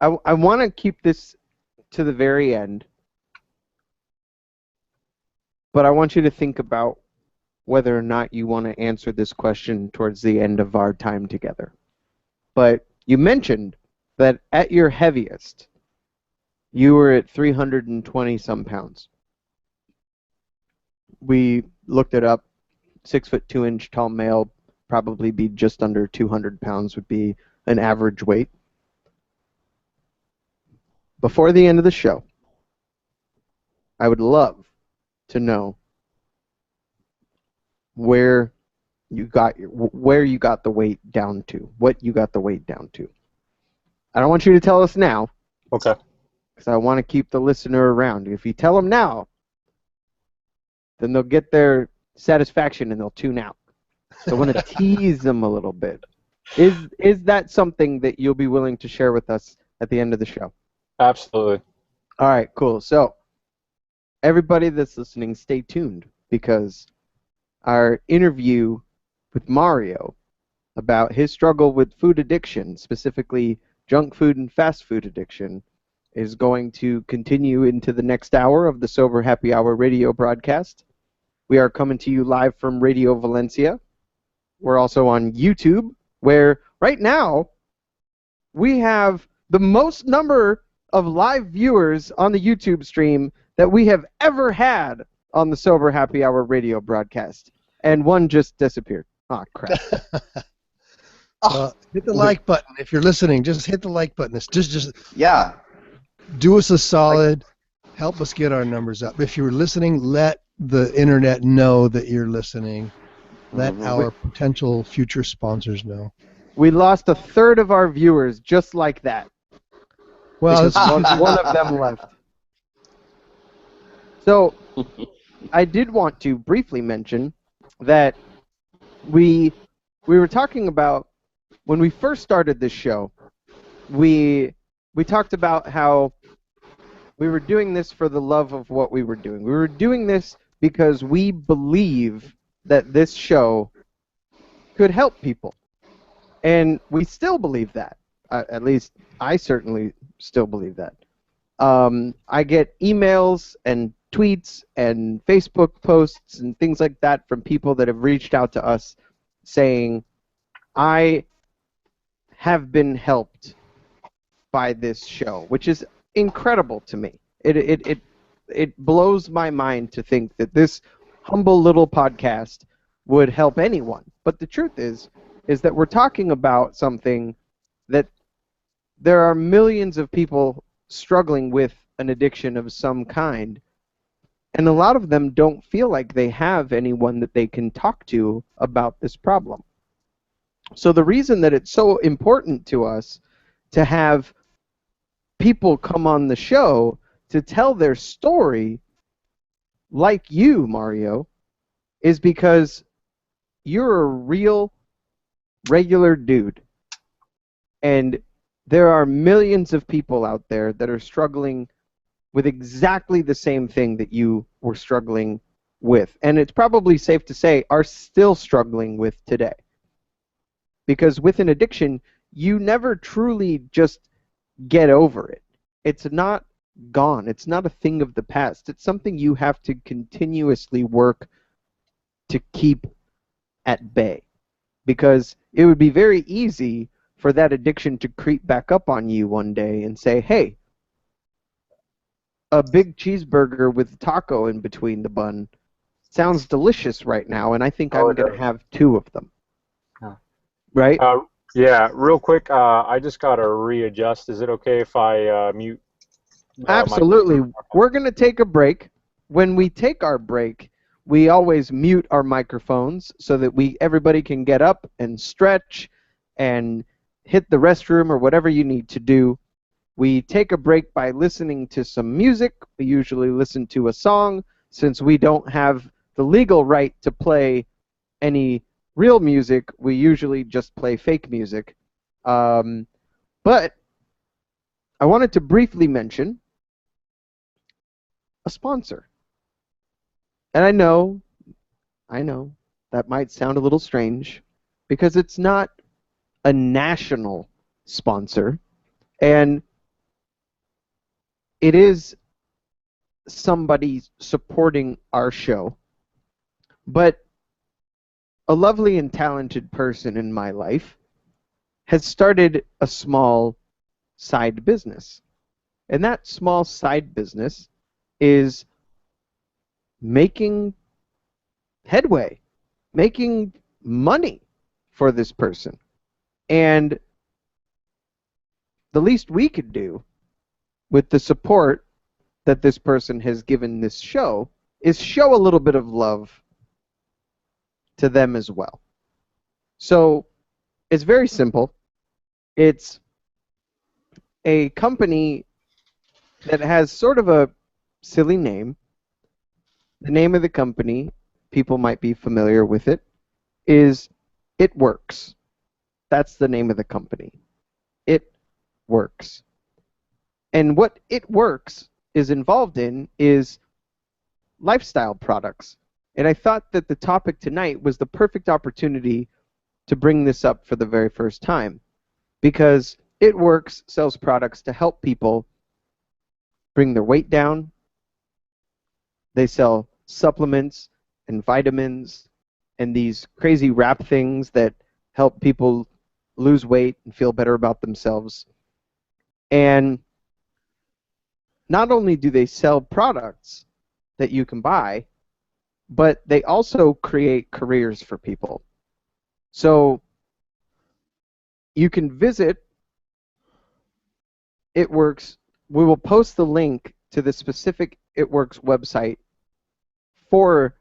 [SPEAKER 1] I want to keep this to the very end, but I want you to think about whether or not you want to answer this question towards the end of our time together. But you mentioned that at your heaviest, you were at 320 some pounds. We looked it up. 6'2" tall male, probably be just under 200 pounds would be an average weight. Before the end of the show, I would love to know where you got the weight down to, what you got the weight down to. I don't want you to tell us now.
[SPEAKER 4] Okay.
[SPEAKER 1] Because I want to keep the listener around. If you tell them now, then they'll get their satisfaction and they'll tune out. So I want to tease them a little bit. Is that something that you'll be willing to share with us at the end of the show?
[SPEAKER 4] Absolutely.
[SPEAKER 1] All right, cool. So everybody that's listening, stay tuned, because our interview with Mario about his struggle with food addiction, specifically junk food and fast food addiction, is going to continue into the next hour of the Sober Happy Hour radio broadcast. We are coming to you live from Radio Valencia. We're also on YouTube, where right now we have the most number of live viewers on the YouTube stream that we have ever had on the Sober Happy Hour radio broadcast. And one just disappeared. Oh, crap.
[SPEAKER 2] Hit the like button. If you're listening, just hit the like button. It's just
[SPEAKER 3] Yeah.
[SPEAKER 2] do us a solid. Help us get our numbers up. If you're listening, let the internet know that you're listening. Let our potential future sponsors know.
[SPEAKER 1] We lost a third of our viewers just like that.
[SPEAKER 2] Well,
[SPEAKER 1] Because one of them left. So, I did want to briefly mention that we were talking about, when we first started this show, we talked about how we were doing this for the love of what we were doing. We were doing this because we believe that this show could help people. And we still believe that. At least I certainly still believe that. I get emails and tweets and Facebook posts and things like that from people that have reached out to us saying, I have been helped by this show, which is incredible to me. It blows my mind to think that this humble little podcast would help anyone. But the truth is that we're talking about something that there are millions of people struggling with an addiction of some kind, and a lot of them don't feel like they have anyone that they can talk to about this problem. So the reason that it's so important to us to have people come on the show to tell their story, like you, Mario, is because you're a real, regular dude. And there are millions of people out there that are struggling with exactly the same thing that you were struggling with. And it's probably safe to say are still struggling with today. Because with an addiction, you never truly just get over it. It's not gone. It's not a thing of the past. It's something you have to continuously work to keep at bay. Because it would be very easy for that addiction to creep back up on you one day and say, hey, a big cheeseburger with taco in between the bun sounds delicious right now, and I think
[SPEAKER 4] Oh,
[SPEAKER 1] I'm
[SPEAKER 4] it
[SPEAKER 1] going
[SPEAKER 4] does.
[SPEAKER 1] to have 2 of them.
[SPEAKER 4] Yeah.
[SPEAKER 1] Right?
[SPEAKER 4] Yeah, real quick, I just gotta readjust. Is it okay if I mute my?
[SPEAKER 1] Absolutely. We're going to take a break. When we take our break, we always mute our microphones so that everybody can get up and stretch and hit the restroom or whatever you need to do. We take a break by listening to some music. We usually listen to a song since we don't have the legal right to play any real music. We usually just play fake music. But I wanted to briefly mention a sponsor. And I know, that might sound a little strange because it's not a national sponsor, and it is somebody supporting our show, but a lovely and talented person in my life has started a small side business. And that small side business is making headway, making money for this person. And the least we could do with the support that this person has given this show is show a little bit of love to them as well. So it's very simple. It's a company that has sort of a silly name. The name of the company, people might be familiar with it, is It Works. That's the name of the company. It Works. And what It Works is involved in is lifestyle products. And I thought that the topic tonight was the perfect opportunity to bring this up for the very first time, because It Works sells products to help people bring their weight down. They sell supplements and vitamins and these crazy wrap things that help people lose weight and feel better about themselves. And not only do they sell products that you can buy, but they also create careers for people. So you can visit It Works. We will post the link to the specific It Works website for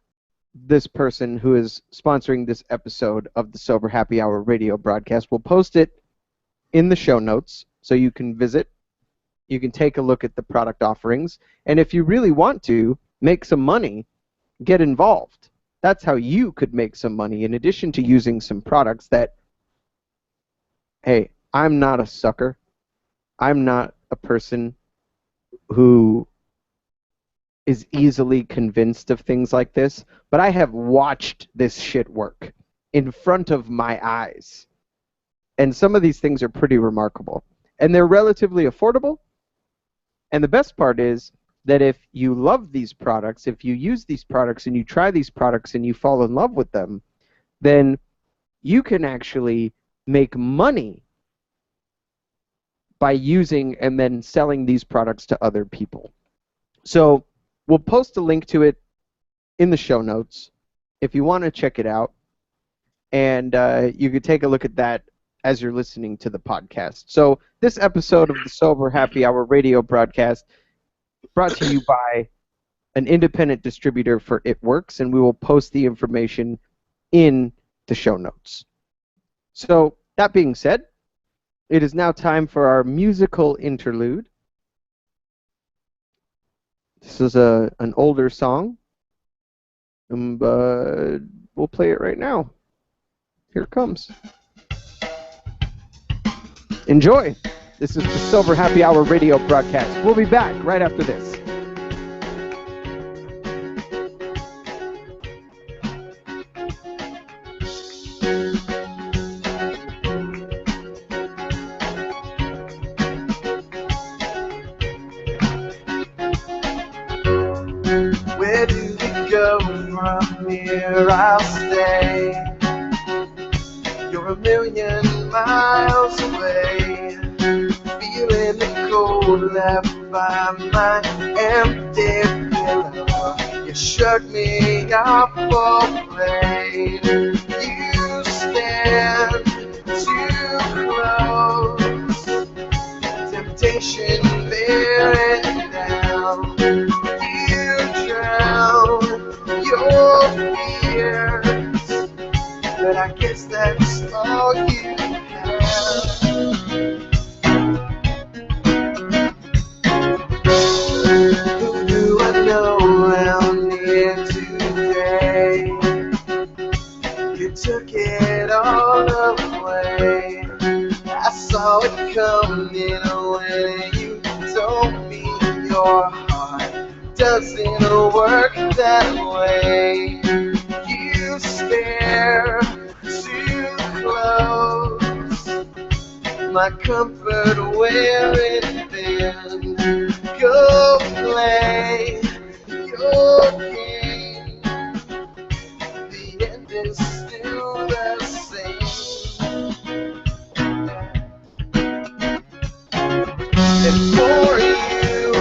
[SPEAKER 1] this person who is sponsoring this episode of the Sober Happy Hour radio broadcast. We'll post it in the show notes so you can visit. You can take a look at the product offerings. And if you really want to make some money, get involved. That's how you could make some money in addition to using some products that, hey, I'm not a sucker. I'm not a person who is easily convinced of things like this, but I have watched this shit work in front of my eyes. And some of these things are pretty remarkable. And they're relatively affordable. And the best part is that if you love these products, if you use these products and you try these products and you fall in love with them, then you can actually make money by using and then selling these products to other people. So we'll post a link to it in the show notes if you want to check it out. And you could take a look at that as you're listening to the podcast. So this episode of the Sober Happy Hour radio broadcast brought to you by an independent distributor for It Works, and we will post the information in the show notes. So that being said, it is now time for our musical interlude. This is an older song, but we'll play it right now. Here it comes. Enjoy. This is the Sober Happy Hour radio broadcast. We'll be back right after this.
[SPEAKER 3] here I'll stay. You're a million miles away, feeling the cold left by my empty pillow. You shut me off for play. You stand too close, temptation bearing down. You drown your fears, but I guess that's all you have. Who do I know around here today? You took it all away. I saw it coming when you told me your heart doesn't work that way. You stare too close, my comfort wearing thin. Go play your game, the end is still the same. And for you,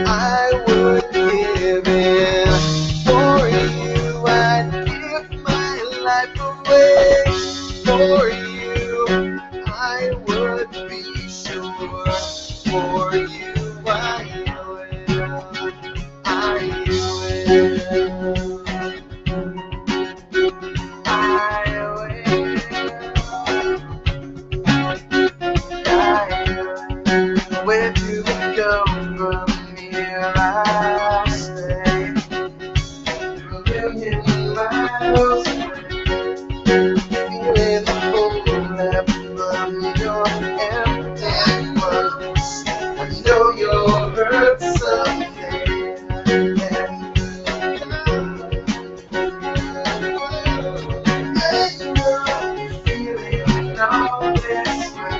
[SPEAKER 3] I would give in. For you, I'd give my life away. For you, I would be sure. For you, I will. I will. Where do we go from here? I stay a million miles away, feeling the cold left from your empty lungs. I know you'll hurt someday. Feeling all this way.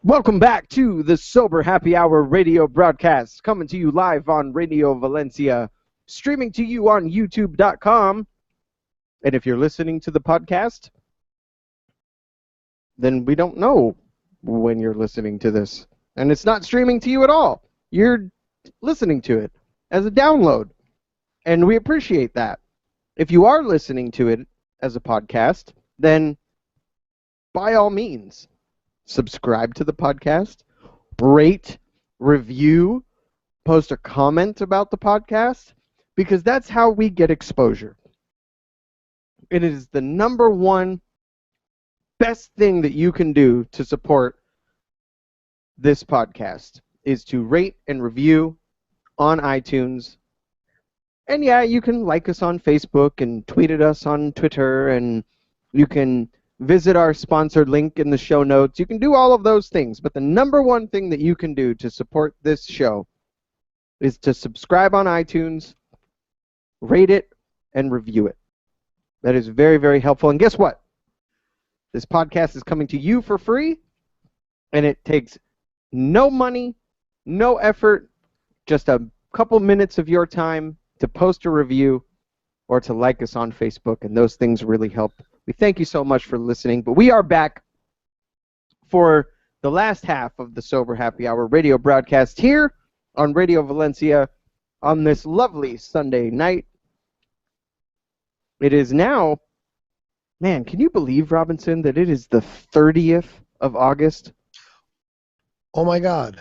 [SPEAKER 1] Welcome back to the Sober Happy Hour radio broadcast, coming to you live on Radio Valencia, streaming to you on YouTube.com. And if you're listening to the podcast, then we don't know when you're listening to this. And it's not streaming to you at all. You're listening to it as a download. And we appreciate that. If you are listening to it as a podcast, then by all means, subscribe to the podcast, rate, review, post a comment about the podcast, because that's how we get exposure. It is the number one best thing that you can do to support this podcast is to rate and review on iTunes. And yeah, you can like us on Facebook and tweet at us on Twitter, and you can visit our sponsored link in the show notes. You can do all of those things, but the number one thing that you can do to support this show is to subscribe on iTunes, rate it, and review it. That is very, very helpful. And guess what? This podcast is coming to you for free, and it takes no money, no effort, just a couple minutes of your time to post a review or to like us on Facebook, and those things really help. We thank you so much for listening, but we are back for the last half of the Sober Happy Hour radio broadcast here on Radio Valencia on this lovely Sunday night. It is now, man, can you believe, Robinson, that it is the 30th of August?
[SPEAKER 2] Oh my God.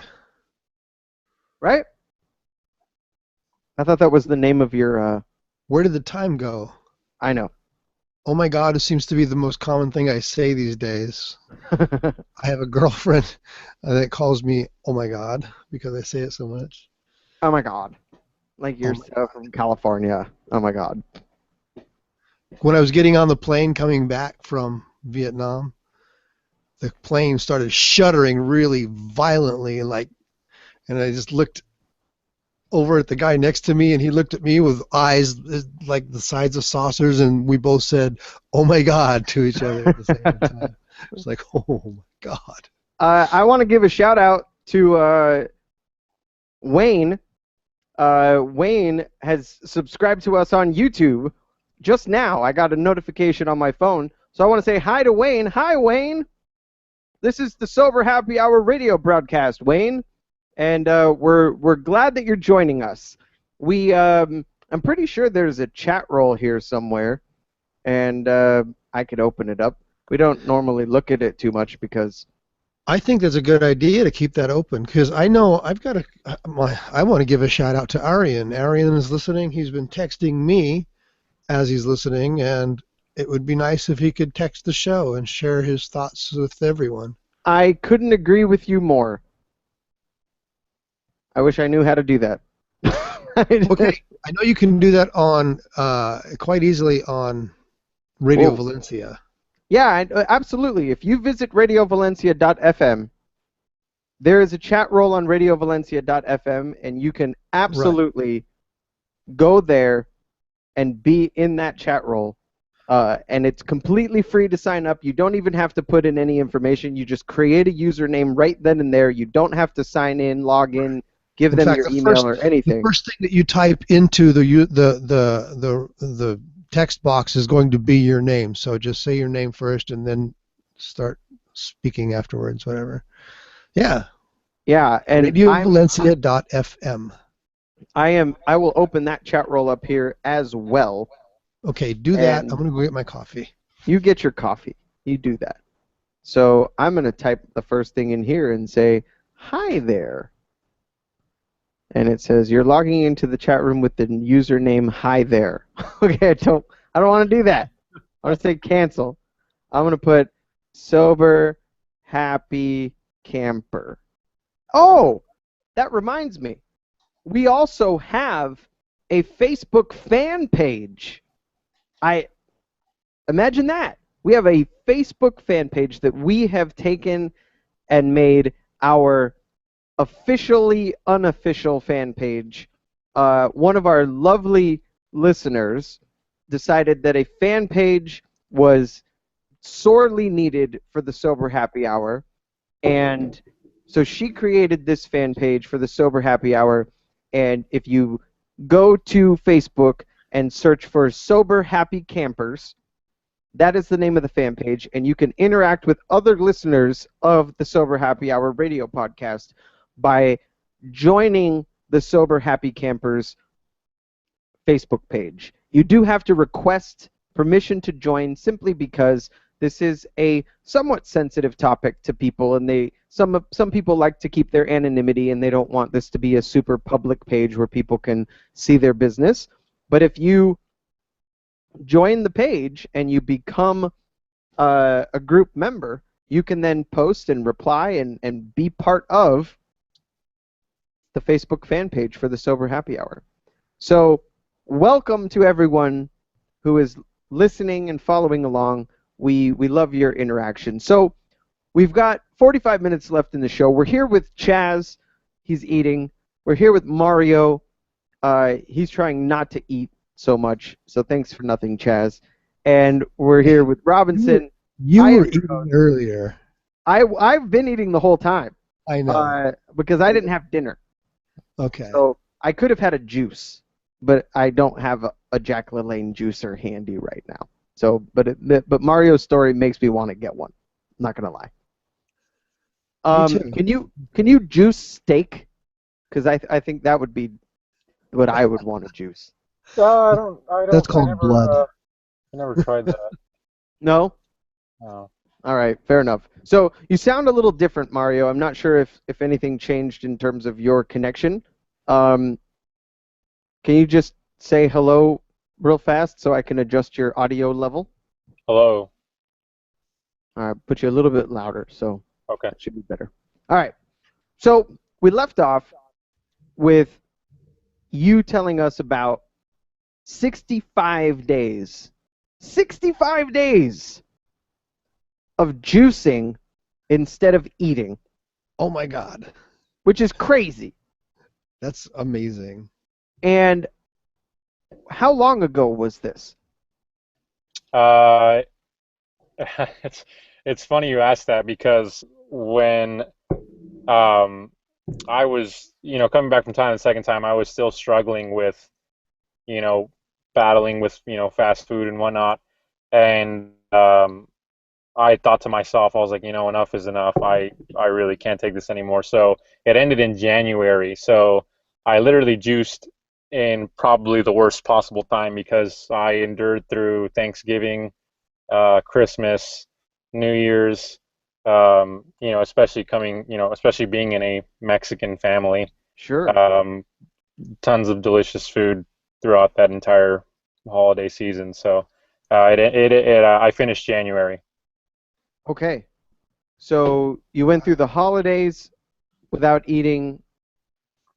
[SPEAKER 1] Right? I thought that was the name of your.
[SPEAKER 2] Where did the time go?
[SPEAKER 1] I know.
[SPEAKER 2] Oh my God, it seems to be the most common thing I say these days. I have a girlfriend that calls me oh my God because I say it so much.
[SPEAKER 1] Oh my God. Like
[SPEAKER 2] Oh
[SPEAKER 1] you're
[SPEAKER 2] my God.
[SPEAKER 1] from California. Oh my God.
[SPEAKER 2] When I was getting on the plane coming back from Vietnam, the plane started shuddering really violently and I just looked over at the guy next to me and he looked at me with eyes like the sides of saucers and we both said, "Oh my God," to each other at the same time. It's like, "Oh my God."
[SPEAKER 1] I want to give a shout out to Wayne. Wayne has subscribed to us on YouTube just now. I got a notification on my phone. So I want to say hi to Wayne. Hi, Wayne. This is the Sober Happy Hour radio broadcast, Wayne. And we're glad that you're joining us. I'm pretty sure there's a chat roll here somewhere, and I could open it up. We don't normally look at it too much because
[SPEAKER 2] I think that's a good idea to keep that open because I know I've got I want to give a shout out to Arian. Arian is listening. He's been texting me as he's listening, and it would be nice if he could text the show and share his thoughts with everyone.
[SPEAKER 1] I couldn't agree with you more. I wish I knew how to do that.
[SPEAKER 2] Okay, I know you can do that on quite easily on Radio
[SPEAKER 1] Whoa.
[SPEAKER 2] Valencia.
[SPEAKER 1] Yeah, absolutely. If you visit radiovalencia.fm, there is a chat roll on radiovalencia.fm, and you can absolutely go there and be in that chat roll. And it's completely free to sign up. You don't even have to put in any information. You just create a username right then and there. You don't have to sign in, log in, give them your email or anything.
[SPEAKER 2] The first thing that you type into the text box is going to be your name. So just say your name first and then start speaking afterwards, whatever. Yeah.
[SPEAKER 1] Yeah, and
[SPEAKER 2] RadioValencia.fm.
[SPEAKER 1] I will open that chat roll up here as well.
[SPEAKER 2] Okay, do that.
[SPEAKER 1] And
[SPEAKER 2] I'm going to go get my coffee.
[SPEAKER 1] You get your coffee. You do that. So I'm going to type the first thing in here and say, "Hi there." And it says you're logging into the chat room with the username "Hi there." Okay, I don't want to do that. I want to say cancel. I'm going to put sober happy camper. Oh, that reminds me. We also have a Facebook fan page. Imagine that. We have a Facebook fan page that we have taken and made our officially unofficial fan page. One of our lovely listeners decided that a fan page was sorely needed for the Sober Happy Hour, and so she created this fan page for the Sober Happy Hour, and if you go to Facebook and search for Sober Happy Campers, that is the name of the fan page, and you can interact with other listeners of the Sober Happy Hour radio podcast by joining the Sober Happy Campers Facebook page. You do have to request permission to join simply because this is a somewhat sensitive topic to people, and some people like to keep their anonymity, and they don't want this to be a super public page where people can see their business. But if you join the page and you become a group member, you can then post and reply and be part of the Facebook fan page for the Sober Happy Hour. So welcome to everyone who is listening and following along. We love your interaction. So we've got 45 minutes left in the show. We're here with Chaz. He's eating. We're here with Mario. He's trying not to eat so much, so thanks for nothing, Chaz. And we're here with Robinson.
[SPEAKER 2] You were eating earlier.
[SPEAKER 1] I've been eating the whole time.
[SPEAKER 2] I know.
[SPEAKER 1] Because I didn't have dinner.
[SPEAKER 2] Okay.
[SPEAKER 1] So I could have had a juice, but I don't have a Jack LaLanne juicer handy right now. So, but Mario's story makes me want to get one. I'm not gonna lie.
[SPEAKER 2] Me too.
[SPEAKER 1] Can you juice steak? Because I think that would be what I would want to juice.
[SPEAKER 4] I don't.
[SPEAKER 2] That's called blood.
[SPEAKER 4] I never tried that.
[SPEAKER 1] No?
[SPEAKER 4] No.
[SPEAKER 1] All right, fair enough. So you sound a little different, Mario. I'm not sure if anything changed in terms of your connection. Um, can you just say hello real fast so I can adjust your audio level?
[SPEAKER 4] Hello.
[SPEAKER 1] All right, put you a little bit louder, so
[SPEAKER 4] Okay.
[SPEAKER 1] that should be better. All right. So we left off with you telling us about 65 days. 65 days of juicing instead of eating,
[SPEAKER 2] Oh my God,
[SPEAKER 1] which is crazy.
[SPEAKER 2] that's amazing.
[SPEAKER 1] And how long ago was this?
[SPEAKER 4] Uh, it's it's funny you asked that because when um I was, coming back from Thailand the second time, I was still struggling with, you know, battling with, fast food and whatnot. And I thought to myself, I was like, enough is enough. I really can't take this anymore. So it ended in January. So I literally juiced in probably the worst possible time because I endured through Thanksgiving, Christmas, New Year's, especially especially being in a Mexican family,
[SPEAKER 1] Sure.
[SPEAKER 4] um, tons of delicious food throughout that entire holiday season. So I finished January.
[SPEAKER 1] Okay. So you went through the holidays without eating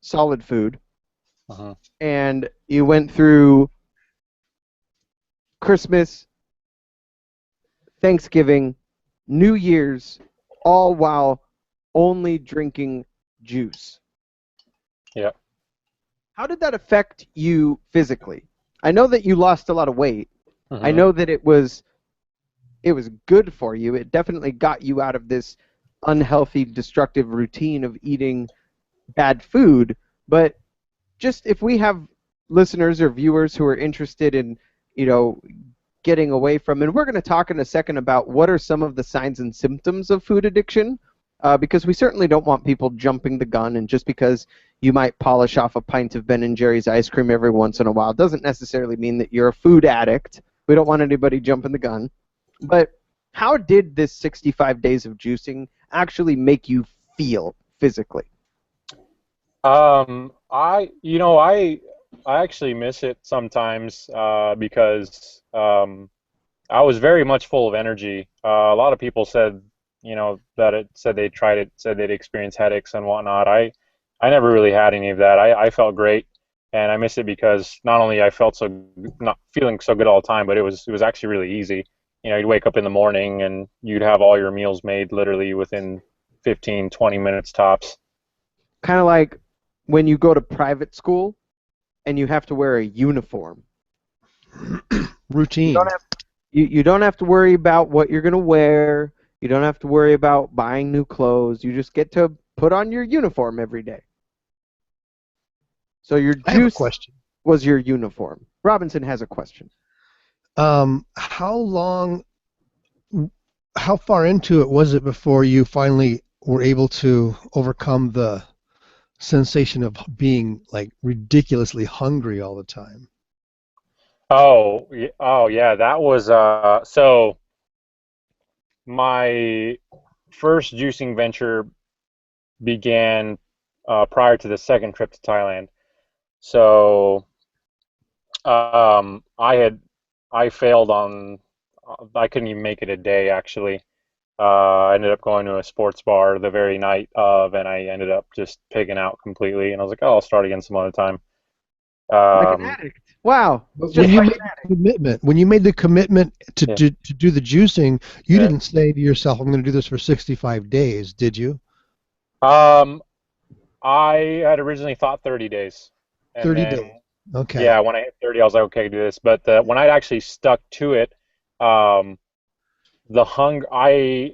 [SPEAKER 1] solid food,
[SPEAKER 4] Uh-huh.
[SPEAKER 1] and you went through Christmas, Thanksgiving, New Year's, all while only drinking juice.
[SPEAKER 4] Yeah.
[SPEAKER 1] How did that affect you physically? I know that you lost a lot of weight. I
[SPEAKER 4] Hmm.
[SPEAKER 1] know that it was good for you. It definitely got you out of this unhealthy, destructive routine of eating bad food. But just if we have listeners or viewers who are interested in, you know, getting away from, and we're going to talk in a second about what are some of the signs and symptoms of food addiction, because we certainly don't want people jumping the gun, and just because you might polish off a pint of Ben and Jerry's ice cream every once in a while doesn't necessarily mean that you're a food addict. We don't want anybody jumping the gun. But how did this 65 days of juicing actually make you feel physically?
[SPEAKER 4] I actually miss it sometimes because I was very much full of energy. A lot of people said, that it said they tried it, said they'd experienced headaches and whatnot. I never really had any of that. I felt great, and I miss it because not only I felt not feeling so good all the time, but it was actually really easy. You'd wake up in the morning and you'd have all your meals made literally within 15, 20 minutes tops.
[SPEAKER 1] Kind of like when you go to private school and you have to wear a uniform. You don't
[SPEAKER 2] Routine.
[SPEAKER 1] have you don't have to worry about what you're going to wear. You don't have to worry about buying new clothes. You just get to put on your uniform every day. So your
[SPEAKER 2] I have a
[SPEAKER 1] juice
[SPEAKER 2] question.
[SPEAKER 1] was your uniform. Robinson has a question.
[SPEAKER 2] How long, how far into it was it before you finally were able to overcome the sensation of being like ridiculously hungry all the time?
[SPEAKER 4] Oh yeah, that was so my first juicing venture began prior to the second trip to Thailand. So I failed on I couldn't even make it a day actually. I ended up going to a sports bar the very night of, and I ended up just pigging out completely. And I was like, oh, I'll start again some other time.
[SPEAKER 1] Like an
[SPEAKER 4] Um,
[SPEAKER 1] addict. Wow.
[SPEAKER 2] But when
[SPEAKER 1] Just
[SPEAKER 2] you
[SPEAKER 1] like
[SPEAKER 2] made the commitment, when you made the commitment
[SPEAKER 4] yeah,
[SPEAKER 2] to do the juicing, you
[SPEAKER 4] yeah.
[SPEAKER 2] didn't say to yourself, "I'm going to do this for 65 days," did you?
[SPEAKER 4] Um, I had originally thought 30 days, and
[SPEAKER 2] 30
[SPEAKER 4] then
[SPEAKER 2] days. Okay.
[SPEAKER 4] yeah, when I hit 30, I was like, okay, do this. But when I actually stuck to it, um, the hunger, I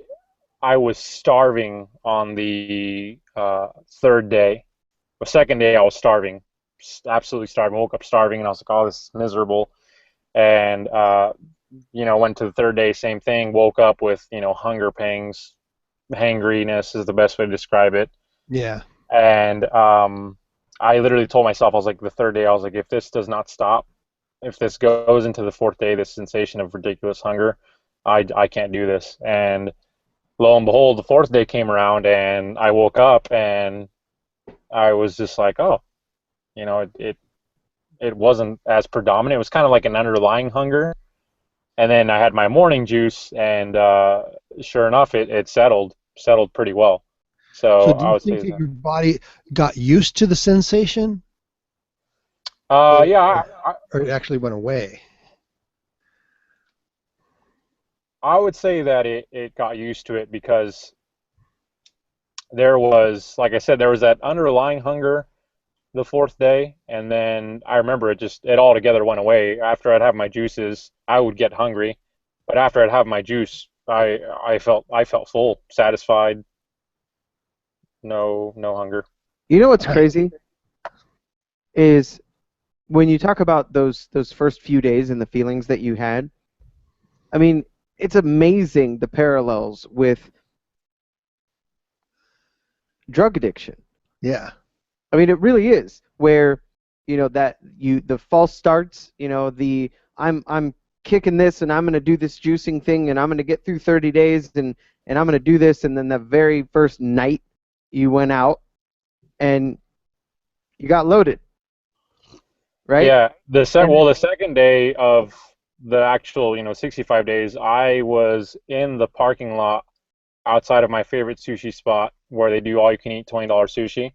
[SPEAKER 4] was starving on the third day. The second day, I was starving, absolutely starving. Woke up starving, and I was like, oh, this is miserable. And went to the third day, same thing. Woke up with hunger pangs, hangriness is the best way to describe it.
[SPEAKER 2] Yeah.
[SPEAKER 4] And I literally told myself, I was like, the third day, I was like, if this does not stop, if this goes into the fourth day, this sensation of ridiculous hunger, I can't do this. And lo and behold, the fourth day came around, and I woke up, and I was just like, oh, it wasn't as predominant. It was kind of like an underlying hunger. And then I had my morning juice, and sure enough, it settled pretty well. So
[SPEAKER 2] So do
[SPEAKER 4] I
[SPEAKER 2] you
[SPEAKER 4] would
[SPEAKER 2] think
[SPEAKER 4] say
[SPEAKER 2] that
[SPEAKER 4] that.
[SPEAKER 2] your body got used to the sensation, or,
[SPEAKER 4] Yeah,
[SPEAKER 2] or it actually went away?
[SPEAKER 4] I would say that it got used to it because there was, like I said, there was that underlying hunger the fourth day, and then I remember it all together went away. After I'd have my juices, I would get hungry, but after I'd have my juice, I felt full, satisfied, no hunger.
[SPEAKER 1] You know what's
[SPEAKER 2] I,
[SPEAKER 1] crazy is when you talk about those first few days and the feelings that you had. I mean, it's amazing the parallels with drug addiction.
[SPEAKER 2] yeah.
[SPEAKER 1] I mean, it really is where that the false starts. The I'm kicking this and I'm going to do this juicing thing and I'm going to get through 30 days and I'm going to do this, and then the very first night you went out and you got loaded, right?
[SPEAKER 4] Yeah,
[SPEAKER 1] And
[SPEAKER 4] the second day of the actual, 65 days, I was in the parking lot outside of my favorite sushi spot where they do all you can eat $20 sushi.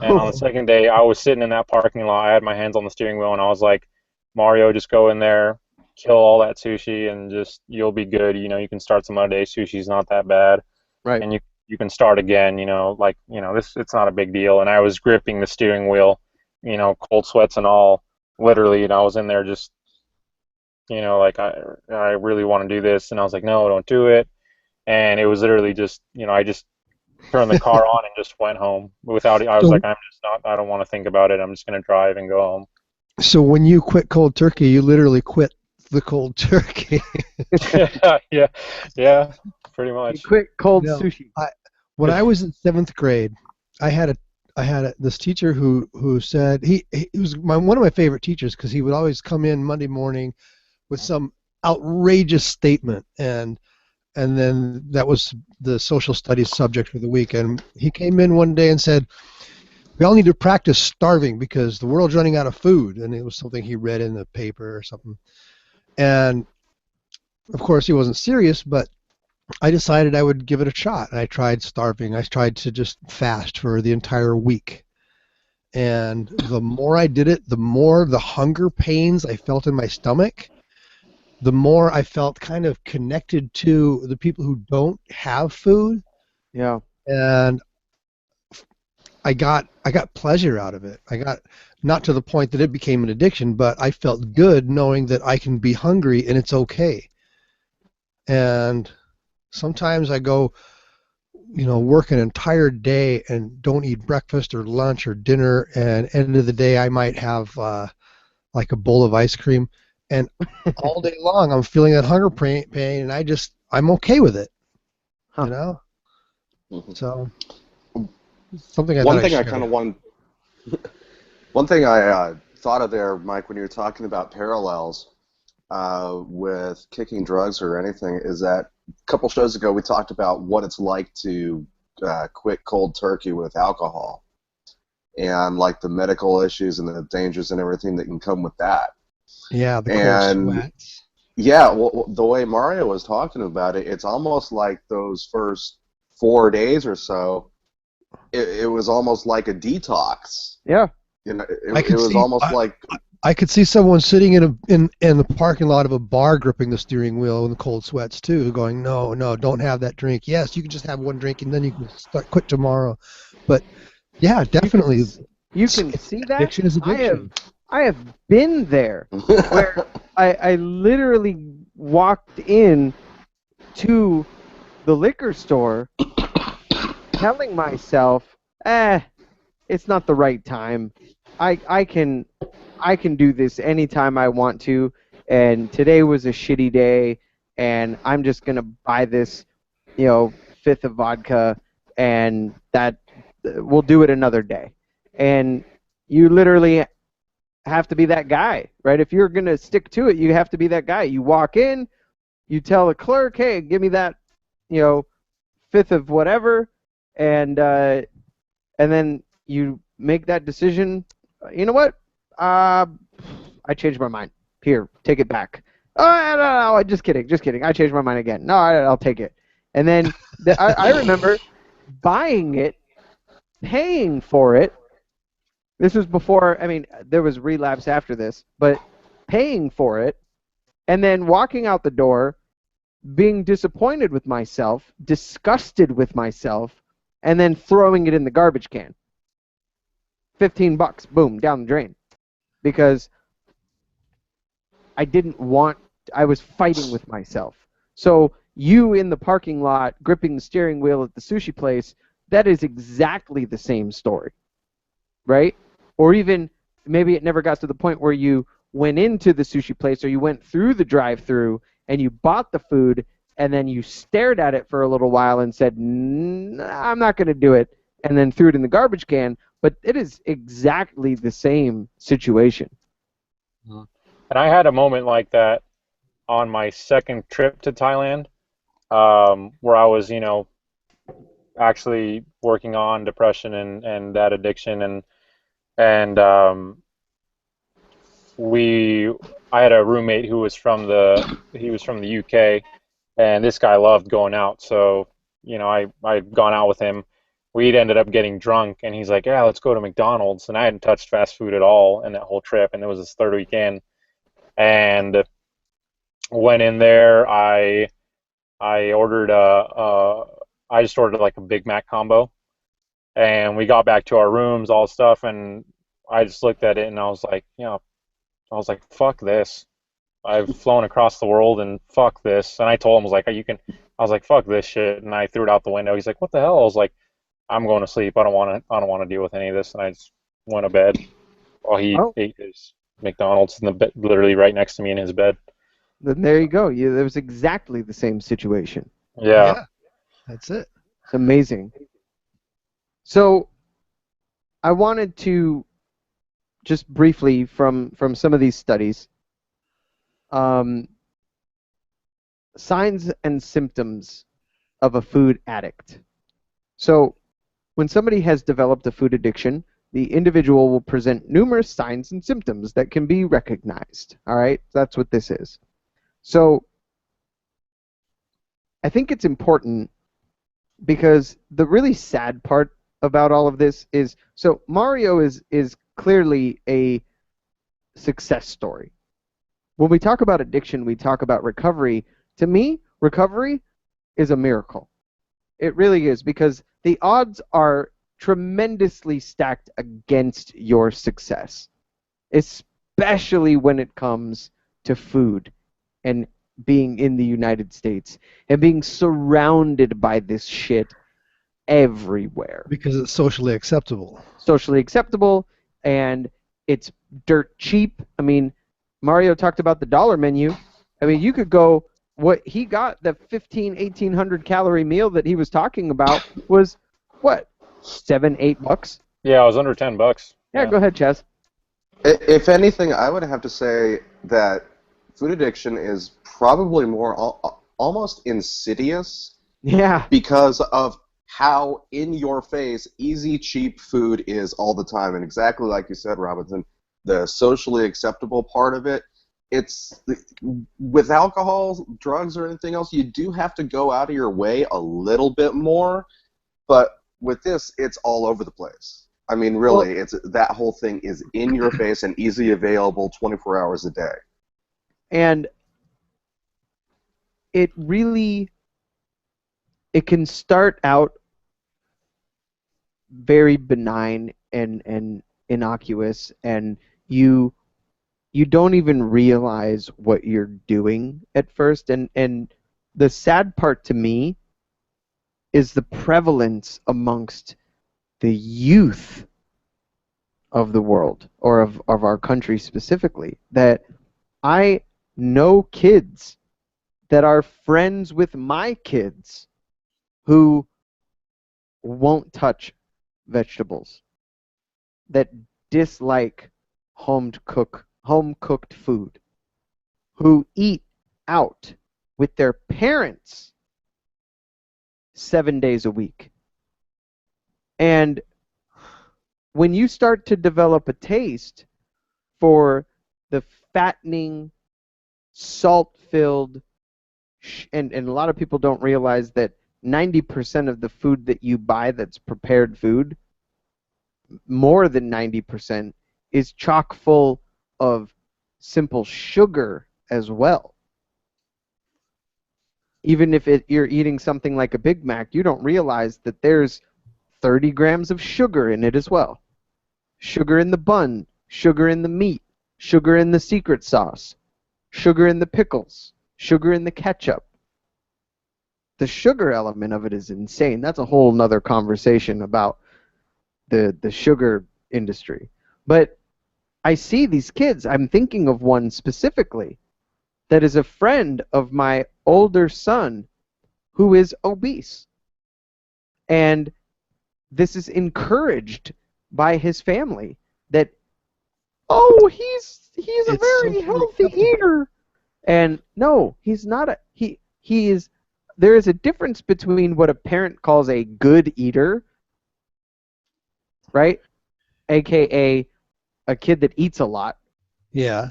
[SPEAKER 4] And on the second day, I was sitting in that parking lot. I had my hands on the steering wheel, and I was like, Mario, just go in there, kill all that sushi, and just you'll be good. You can start some other day. Sushi's not that bad,
[SPEAKER 1] right.
[SPEAKER 4] and you can start again. This it's not a big deal. And I was gripping the steering wheel, cold sweats and all, literally. And I was in there just, like I really want to do this, and I was like, no, don't do it. And it was literally just, I just turned the car on and just went home without it. I was
[SPEAKER 2] So,
[SPEAKER 4] like, I don't want to think about it. I'm just going to drive and go home.
[SPEAKER 2] so when you quit cold turkey, you literally quit the cold turkey.
[SPEAKER 4] Yeah, yeah, pretty
[SPEAKER 1] You
[SPEAKER 4] much.
[SPEAKER 1] quit cold
[SPEAKER 2] No,
[SPEAKER 1] sushi.
[SPEAKER 2] when I was in seventh grade, I had this teacher who said he was one of my favorite teachers because he would always come in Monday morning with some outrageous statement, and then that was the social studies subject for the week. And he came in one day and said, we all need to practice starving because the world's running out of food. And it was something he read in the paper or something. And of course he wasn't serious, but I decided I would give it a shot. I tried starving. I tried to just fast for the entire week. And the more I did it, the more the hunger pains I felt in my stomach, the more I felt kind of connected to the people who don't have food.
[SPEAKER 1] Yeah.
[SPEAKER 2] And I got pleasure out of it. I got, not to the point that it became an addiction, but I felt good knowing that I can be hungry and it's okay. And sometimes I go, work an entire day and don't eat breakfast or lunch or dinner, and end of the day I might have like a bowl of ice cream, and all day long I'm feeling that hunger pain, and I'm okay with it,
[SPEAKER 1] Huh.
[SPEAKER 2] you know.
[SPEAKER 3] Mhm.
[SPEAKER 2] So something I thought
[SPEAKER 3] One
[SPEAKER 2] I'd
[SPEAKER 3] thing I
[SPEAKER 2] share.
[SPEAKER 3] kind of want, one thing I thought of there, Mike, when you were talking about parallels with kicking drugs or anything, is that a couple shows ago we talked about what it's like to quit cold turkey with alcohol and like the medical issues and the dangers and everything that can come with that.
[SPEAKER 2] Yeah, the cold
[SPEAKER 3] And
[SPEAKER 2] sweats.
[SPEAKER 3] yeah, well, the way Mario was talking about it, it's almost like those first 4 days or so, it was almost like a detox.
[SPEAKER 1] Yeah.
[SPEAKER 2] I
[SPEAKER 3] It
[SPEAKER 2] could
[SPEAKER 3] was
[SPEAKER 2] see
[SPEAKER 3] almost like,
[SPEAKER 2] I could see someone sitting in the parking lot of a bar gripping the steering wheel in the cold sweats too, going, no, no, don't have that drink. Yes, you can just have one drink and then you can quit tomorrow. But yeah,
[SPEAKER 1] You can
[SPEAKER 2] definitely,
[SPEAKER 1] you can see that.
[SPEAKER 2] addiction is addiction.
[SPEAKER 1] I have been there where I literally walked in to the liquor store telling myself, it's not the right time. I can do this anytime I want to, and today was a shitty day, and I'm just gonna buy this, fifth of vodka, and that we'll do it another day. And you literally have to be that guy, right? If you're gonna stick to it, you have to be that guy. You walk in, You tell the clerk, hey, give me that, fifth of whatever, and then you make that decision. You know what? I changed my mind. Here, take it back. Oh, no, just kidding, just kidding. I changed my mind again. No, I'll take it. And then I remember buying it, paying for it. This was before, I mean, there was relapse after this, but paying for it, and then walking out the door, being disappointed with myself, disgusted with myself, and then throwing it in the garbage can. $15, boom, down the drain. Because I didn't want, I was fighting with myself. So you in the parking lot gripping the steering wheel at the sushi place, that is exactly the same story, right? Or even maybe it never got to the point where you went into the sushi place or you went through the drive-through and you bought the food and then you stared at it for a little while and said, I'm not going to do it, and then threw it in the garbage can. But it is exactly the same situation.
[SPEAKER 4] And I had a moment like that on my second trip to Thailand, where I was, actually working on depression and that addiction, and I had a roommate who was from the UK, and this guy loved going out, so I'd gone out with him. We'd ended up getting drunk, and he's like, yeah, let's go to McDonald's, and I hadn't touched fast food at all in that whole trip, and it was his third weekend, and went in there. I ordered I just ordered like a Big Mac combo, and we got back to our rooms, all stuff, and I just looked at it and I was like, fuck this. I've flown across the world and fuck this. And I told him, I was like, fuck this shit, and I threw it out the window. He's like, what the hell? I was like, I'm going to sleep. I don't want to deal with any of this, and I just went to bed while he ate his McDonald's in the bed, literally right next to me in his bed.
[SPEAKER 1] Then there you go. It was exactly the same situation.
[SPEAKER 4] Yeah.
[SPEAKER 2] That's it.
[SPEAKER 1] It's amazing. So I wanted to just briefly from some of these studies, signs and symptoms of a food addict. So when somebody has developed a food addiction, the individual will present numerous signs and symptoms that can be recognized. All right, that's what this is. So I think it's important because the really sad part about all of this is, so Mario is clearly a success story. When we talk about addiction, we talk about recovery. To me, recovery is a miracle. It really is, because the odds are tremendously stacked against your success, especially when it comes to food and being in the United States and being surrounded by this shit everywhere.
[SPEAKER 2] Because it's socially acceptable.
[SPEAKER 1] Socially acceptable, and it's dirt cheap. I mean, Mario talked about the dollar menu. I mean, you could go, what he got, the 1,800 calorie meal that he was talking about was, what, $7, $8?
[SPEAKER 4] Yeah, it was under $10.
[SPEAKER 1] Yeah, go ahead, Chaz.
[SPEAKER 3] If anything, I would have to say that food addiction is probably more almost insidious.
[SPEAKER 1] Yeah.
[SPEAKER 3] Because of how in your face easy, cheap food is all the time. And exactly like you said, Robinson, the socially acceptable part of it, it's with alcohol, drugs, or anything else, you do have to go out of your way a little bit more. But with this, it's all over the place. I mean, really, it's that whole thing is in your face and easily available 24 hours a day.
[SPEAKER 1] And it really, it can start out very benign and innocuous, and you don't even realize what you're doing at first. And the sad part to me is the prevalence amongst the youth of the world, or of our country specifically, that I know kids that are friends with my kids who won't touch vegetables, that dislike home cooked food, who eat out with their parents 7 days a week. And when you start to develop a taste for the fattening, salt-filled, and a lot of people don't realize that 90% of the food that you buy that's prepared food, more than 90%, is chock full of simple sugar as well. Even if you're eating something like a Big Mac, you don't realize that there's 30 grams of sugar in it as well. Sugar in the bun, sugar in the meat, sugar in the secret sauce, sugar in the pickles, sugar in the ketchup. The sugar element of it is insane. That's a whole nother conversation about the sugar industry. But I see these kids. I'm thinking of one specifically that is a friend of my older son who is obese. And this is encouraged by his family that, oh, he's a very healthy eater. And no, he's not he is. There is a difference between what a parent calls a good eater, right? AKA a kid that eats a lot.
[SPEAKER 2] Yeah.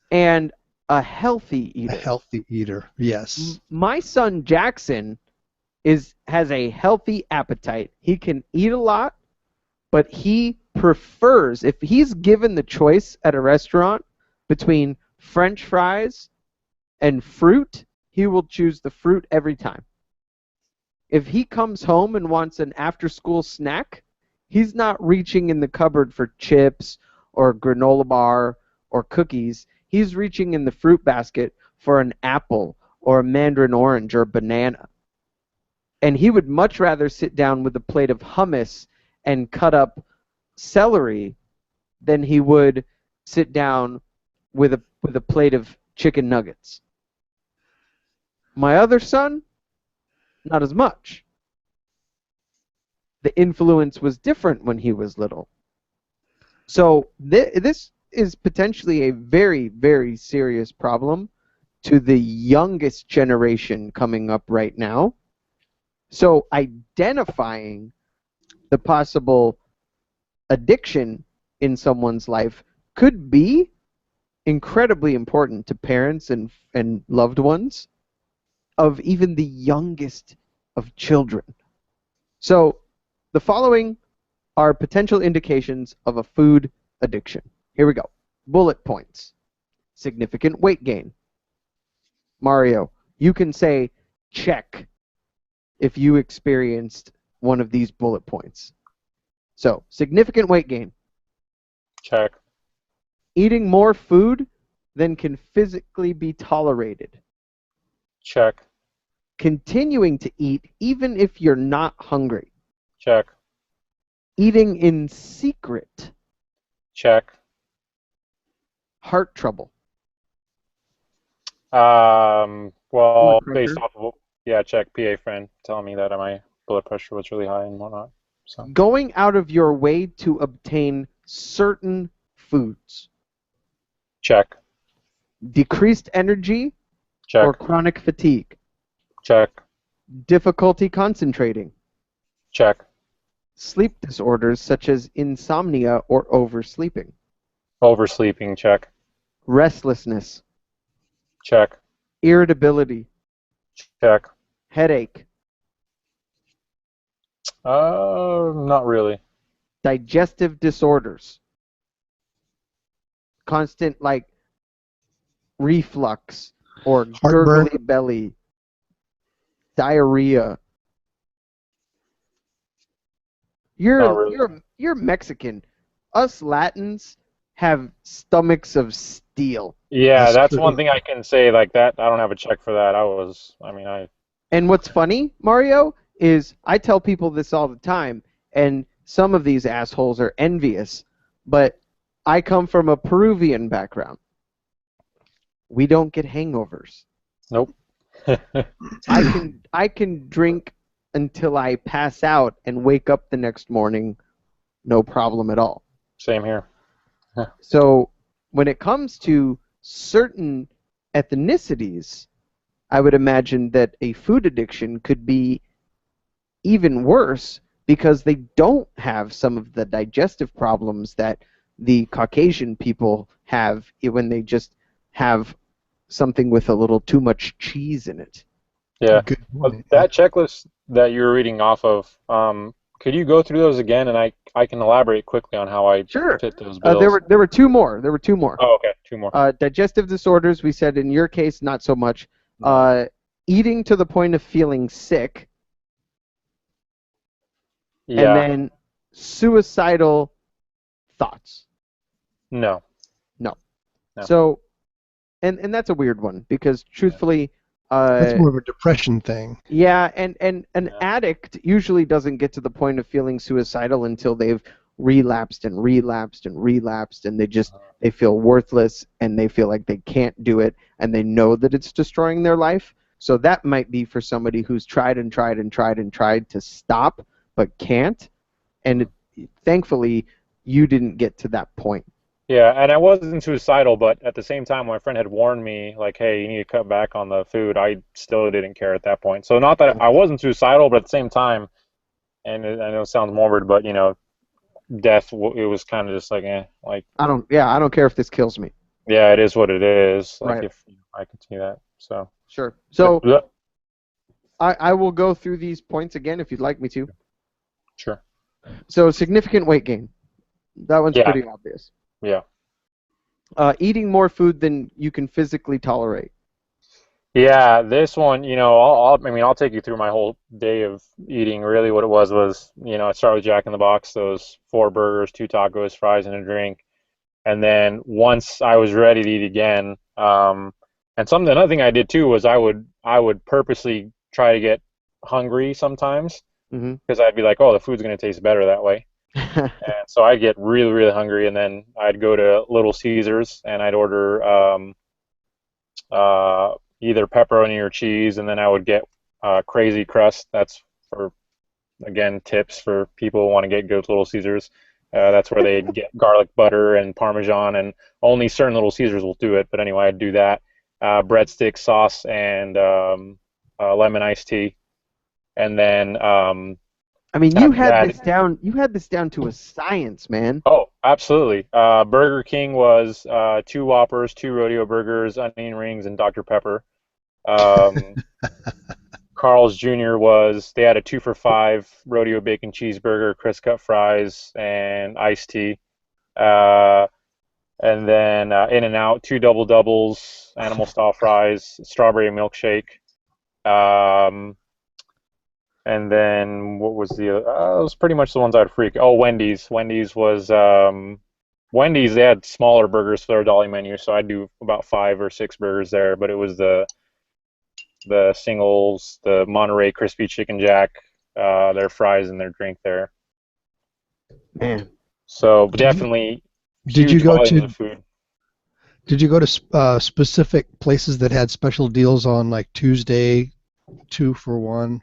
[SPEAKER 1] And a healthy eater.
[SPEAKER 2] A healthy eater, yes.
[SPEAKER 1] My son Jackson has a healthy appetite. He can eat a lot, but he prefers, if he's given the choice at a restaurant between French fries and fruit, he will choose the fruit every time. If he comes home and wants an after-school snack, he's not reaching in the cupboard for chips or granola bar or cookies. He's reaching in the fruit basket for an apple or a mandarin orange or a banana. And he would much rather sit down with a plate of hummus and cut up celery than he would sit down with a plate of chicken nuggets. My other son, not as much. The influence was different when he was little. So this is potentially a very, very serious problem to the youngest generation coming up right now. So identifying the possible addiction in someone's life could be incredibly important to parents and loved ones of even the youngest of children. So the following are potential indications of a food addiction. Here we go. Bullet points. Significant weight gain. Mario, you can say check if you experienced one of these bullet points. So, significant weight gain.
[SPEAKER 4] Check.
[SPEAKER 1] Eating more food than can physically be tolerated.
[SPEAKER 4] Check.
[SPEAKER 1] Continuing to eat even if you're not hungry.
[SPEAKER 4] Check.
[SPEAKER 1] Eating in secret.
[SPEAKER 4] Check.
[SPEAKER 1] Heart trouble.
[SPEAKER 4] Well, based off of, check. PA friend telling me that my blood pressure was really high and whatnot. So.
[SPEAKER 1] Going out of your way to obtain certain foods.
[SPEAKER 4] Check.
[SPEAKER 1] Decreased energy.
[SPEAKER 4] Check.
[SPEAKER 1] Or chronic fatigue.
[SPEAKER 4] Check.
[SPEAKER 1] Difficulty concentrating.
[SPEAKER 4] Check.
[SPEAKER 1] Sleep disorders such as insomnia or oversleeping.
[SPEAKER 4] Oversleeping. Check.
[SPEAKER 1] Restlessness.
[SPEAKER 4] Check.
[SPEAKER 1] Irritability.
[SPEAKER 4] Check.
[SPEAKER 1] Headache.
[SPEAKER 4] Not really.
[SPEAKER 1] Digestive disorders. Constant, like, reflux or
[SPEAKER 2] Heartburn.
[SPEAKER 1] gurgly belly. Diarrhea. You're Mexican. Us Latins have stomachs of steel.
[SPEAKER 4] Yeah, that's one thing I can say. Like that, I don't have a check for that.
[SPEAKER 1] And what's funny, Mario, is I tell people this all the time, and some of these assholes are envious, but I come from a Peruvian background. We don't get hangovers.
[SPEAKER 4] Nope.
[SPEAKER 1] I can drink until I pass out and wake up the next morning, no problem at all.
[SPEAKER 4] Same here.
[SPEAKER 1] So when it comes to certain ethnicities, I would imagine that a food addiction could be even worse because they don't have some of the digestive problems that the Caucasian people have when they just have something with a little too much cheese in it.
[SPEAKER 4] Yeah.
[SPEAKER 2] Good
[SPEAKER 4] But
[SPEAKER 2] point. Yeah.
[SPEAKER 4] that checklist that you were reading off of, could you go through those again, and I can elaborate quickly on how I
[SPEAKER 1] Sure.
[SPEAKER 4] fit those
[SPEAKER 1] There
[SPEAKER 4] bills.
[SPEAKER 1] were two more. There were two more.
[SPEAKER 4] Oh, okay, two more.
[SPEAKER 1] Digestive disorders, we said in your case, not so much.
[SPEAKER 4] No.
[SPEAKER 1] Eating to the point of feeling sick, and
[SPEAKER 4] Yeah.
[SPEAKER 1] then suicidal thoughts.
[SPEAKER 4] No.
[SPEAKER 1] No.
[SPEAKER 4] No.
[SPEAKER 1] So, and that's a weird one because truthfully,
[SPEAKER 2] That's more of a depression thing.
[SPEAKER 1] yeah, and an
[SPEAKER 4] Yeah.
[SPEAKER 1] addict usually doesn't get to the point of feeling suicidal until they've relapsed and relapsed and relapsed, and they feel worthless and they feel like they can't do it, and they know that it's destroying their life. So that might be for somebody who's tried and tried and tried and tried to stop but can't, and thankfully you didn't get to that point.
[SPEAKER 4] Yeah, and I wasn't suicidal, but at the same time, my friend had warned me, like, hey, you need to cut back on the food. I still didn't care at that point. So not that I wasn't suicidal, but at the same time, and I know it sounds morbid, but death, it was kind of just like, like,
[SPEAKER 1] I don't care if this kills me.
[SPEAKER 4] yeah, it is what it is. Like,
[SPEAKER 1] Right.
[SPEAKER 4] if I could see that, so.
[SPEAKER 1] Sure. So
[SPEAKER 4] Yeah,
[SPEAKER 1] I will go through these points again if you'd like me to.
[SPEAKER 4] sure.
[SPEAKER 1] So significant weight gain. That one's
[SPEAKER 4] Yeah.
[SPEAKER 1] pretty obvious.
[SPEAKER 4] Yeah.
[SPEAKER 1] Eating more food than you can physically tolerate.
[SPEAKER 4] Yeah, this one, I'll take you through my whole day of eating. Really, what it was, I started with Jack in the Box, those 4 burgers, 2 tacos, fries, and a drink. And then once I was ready to eat again, and another thing I did too was I would purposely try to get hungry sometimes
[SPEAKER 1] Mm-hmm.
[SPEAKER 4] because I'd be like, oh, the food's gonna taste better that way. And so I'd get really, really hungry, and then I'd go to Little Caesars and I'd order either pepperoni or cheese, and then I would get crazy crust. That's for, again, tips for people who want to go to Little Caesars. That's where they get garlic butter and Parmesan, and only certain Little Caesars will do it. But anyway, I'd do that. Breadstick sauce and lemon iced tea, and then
[SPEAKER 1] I mean,
[SPEAKER 4] after that,
[SPEAKER 1] You had this down to a science, man.
[SPEAKER 4] oh, absolutely. Burger King was 2 Whoppers, 2 rodeo burgers, onion rings, and Dr. Pepper. Um, Carl's Jr. they had a 2 for $5 rodeo bacon cheeseburger, crisp cut fries, and iced tea. Uh, and then In-N-Out, 2 double doubles, animal style fries, strawberry milkshake. Um, and then what was the other? It was pretty much the ones I'd freak. Oh, Wendy's. Wendy's, they had smaller burgers for their dolly menu, so I'd do about 5 or 6 burgers there. But it was the singles, the Monterey Crispy Chicken Jack, their fries and their drink there.
[SPEAKER 1] Man.
[SPEAKER 4] So definitely
[SPEAKER 2] Did
[SPEAKER 4] huge
[SPEAKER 2] you go
[SPEAKER 4] volumes
[SPEAKER 2] to
[SPEAKER 4] of food.
[SPEAKER 2] Did you go to specific places that had special deals on like Tuesday, 2 for 1?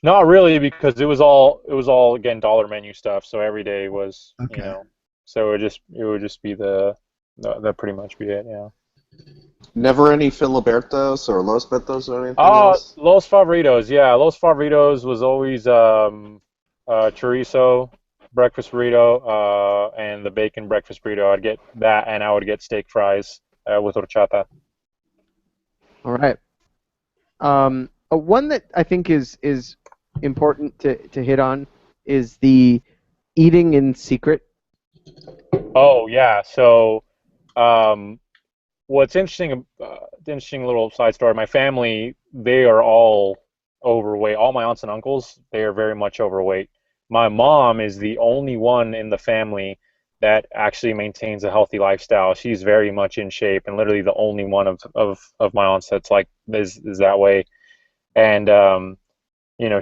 [SPEAKER 4] Not really, because it was all again dollar menu stuff. So every day was,
[SPEAKER 2] Okay.
[SPEAKER 4] So it would just be that pretty much be it. Yeah.
[SPEAKER 3] Never any Filibertos or Los Betos or anything
[SPEAKER 4] Oh,
[SPEAKER 3] else?
[SPEAKER 4] Los Favoritos. Yeah, Los Favoritos was always chorizo breakfast burrito, and the bacon breakfast burrito. I'd get that, and I would get steak fries with horchata.
[SPEAKER 1] All right. One that I think is important to hit on is the eating in secret.
[SPEAKER 4] Oh yeah. So, what's interesting? Interesting little side story. My family, they are all overweight. All my aunts and uncles, they are very much overweight. My mom is the only one in the family that actually maintains a healthy lifestyle. She's very much in shape, and literally the only one of my aunts that's like is that way. And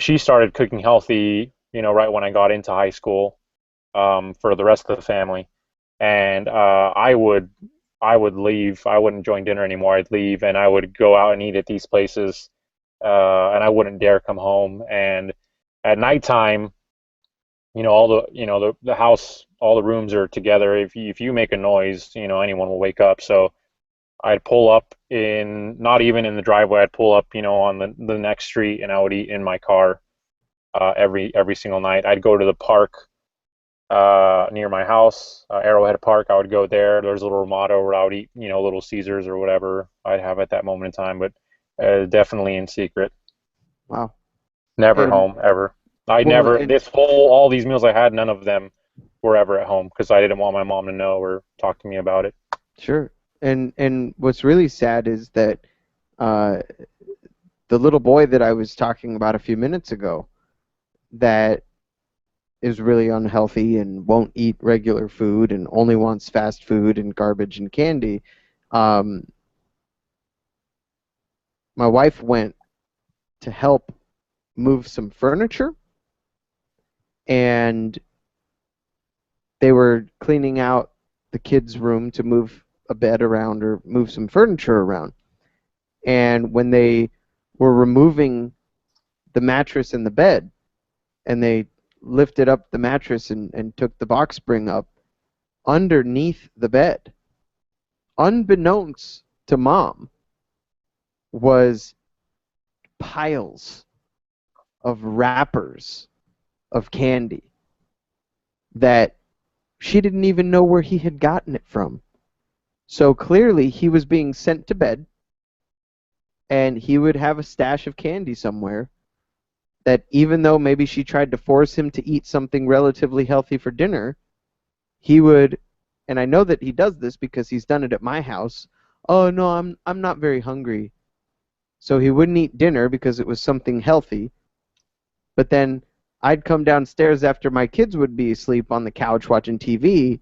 [SPEAKER 4] she started cooking healthy, right when I got into high school, for the rest of the family. And I would leave. I wouldn't join dinner anymore. I'd leave, and I would go out and eat at these places, and I wouldn't dare come home. And at nighttime, all the house, all the rooms are together. If you make a noise, anyone will wake up. So I'd pull up in, not even in the driveway, I'd pull up, on the next street, and I would eat in my car every single night. I'd go to the park near my house, Arrowhead Park. I would go there. There's a little Ramada where I would eat, Little Caesars or whatever I'd have at that moment in time, but definitely in secret.
[SPEAKER 1] Wow.
[SPEAKER 4] Never
[SPEAKER 1] And
[SPEAKER 4] home, ever.
[SPEAKER 1] well, and
[SPEAKER 4] All these meals I had, none of them were ever at home because I didn't want my mom to know or talk to me about it.
[SPEAKER 1] sure. And what's really sad is that uh, the little boy that I was talking about a few minutes ago that is really unhealthy and won't eat regular food and only wants fast food and garbage and candy. Um, my wife went to help move some furniture, and they were cleaning out the kids' room to move a bed around or move some furniture around. And when they were removing the mattress and the bed, and they lifted up the mattress and took the box spring up, underneath the bed, unbeknownst to mom, was piles of wrappers of candy that she didn't even know where he had gotten it from. So clearly he was being sent to bed, and he would have a stash of candy somewhere that, even though maybe she tried to force him to eat something relatively healthy for dinner, he would, and I know that he does this because he's done it at my house. Oh no, I'm not very hungry. So he wouldn't eat dinner because it was something healthy. But then I'd come downstairs after my kids would be asleep on the couch watching TV,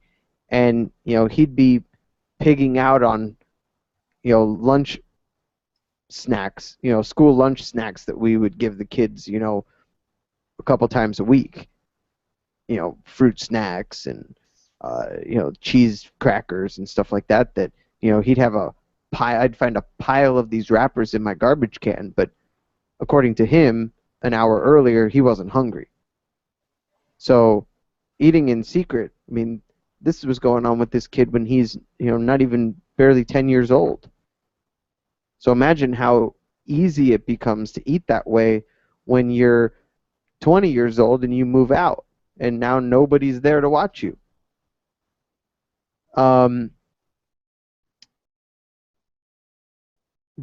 [SPEAKER 1] and he'd be pigging out on lunch snacks, school lunch snacks that we would give the kids, a couple times a week. Fruit snacks and cheese crackers and stuff like that. That he'd have a pile. I'd find a pile of these wrappers in my garbage can, but according to him, an hour earlier he wasn't hungry. So, eating in secret. I mean, this was going on with this kid when he's not even barely 10 years old. So imagine how easy it becomes to eat that way when you're 20 years old and you move out, and now nobody's there to watch you.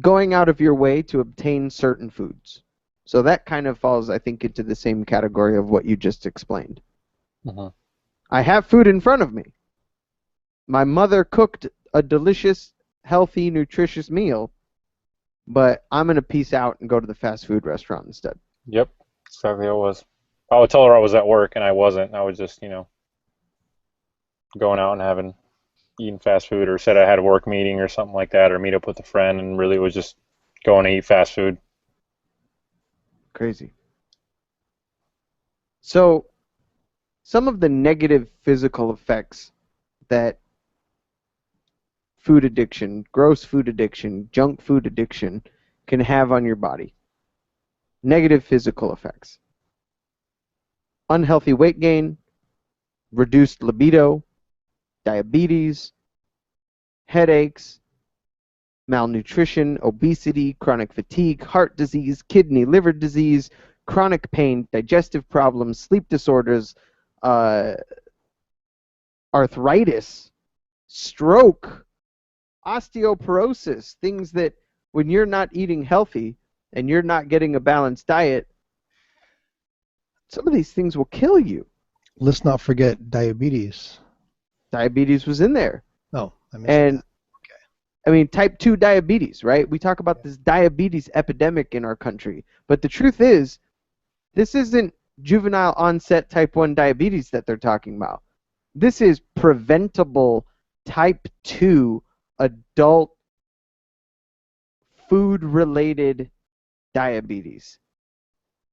[SPEAKER 1] Going out of your way to obtain certain foods. So that kind of falls, I think, into the same category of what you just explained.
[SPEAKER 4] Uh-huh.
[SPEAKER 1] I have food in front of me. My mother cooked a delicious, healthy, nutritious meal, but I'm going to peace out and go to the fast food restaurant instead.
[SPEAKER 4] Yep, exactly how it was. I would tell her I was at work and I wasn't. I was just, going out and eating fast food, or said I had a work meeting or something like that, or meet up with a friend, and really was just going to eat fast food.
[SPEAKER 1] Crazy. So, some of the negative physical effects that food addiction, gross food addiction, junk food addiction can have on your body. Negative physical effects. Unhealthy weight gain, reduced libido, diabetes, headaches, malnutrition, obesity, chronic fatigue, heart disease, kidney, liver disease, chronic pain, digestive problems, sleep disorders, arthritis, stroke, osteoporosis, things that when you're not eating healthy and you're not getting a balanced diet, some of these things will kill you.
[SPEAKER 2] Let's not forget diabetes.
[SPEAKER 1] Diabetes was in there.
[SPEAKER 2] Oh, I missed
[SPEAKER 1] And
[SPEAKER 2] that. Okay.
[SPEAKER 1] I mean, type 2 diabetes, right? We talk about this diabetes epidemic in our country. But the truth is, this isn't juvenile onset type 1 diabetes that they're talking about. This is preventable type 2 adult food-related diabetes.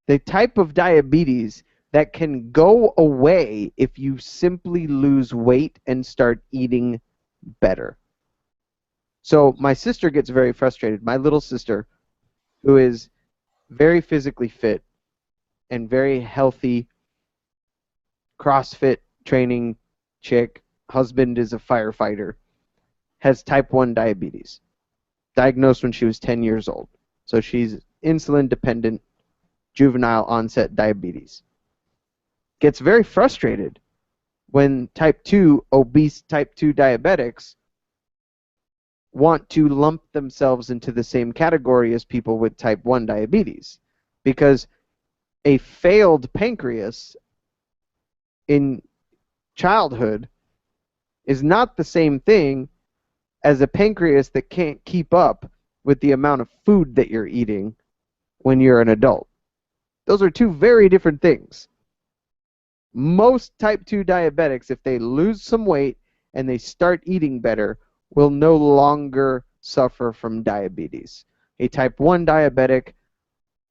[SPEAKER 1] The type of diabetes that can go away if you simply lose weight and start eating better. So my sister gets very frustrated. My little sister, who is very physically fit and very healthy, CrossFit training chick, husband is a firefighter, has type 1 diabetes. diagnosed when she was 10 years old. So she's insulin-dependent juvenile onset diabetes. Gets very frustrated when obese type 2 diabetics want to lump themselves into the same category as people with type 1 diabetes, because a failed pancreas in childhood is not the same thing as a pancreas that can't keep up with the amount of food that you're eating when you're an adult. Those are two very different things. Most type 2 diabetics, if they lose some weight and they start eating better, will no longer suffer from diabetes. A type 1 diabetic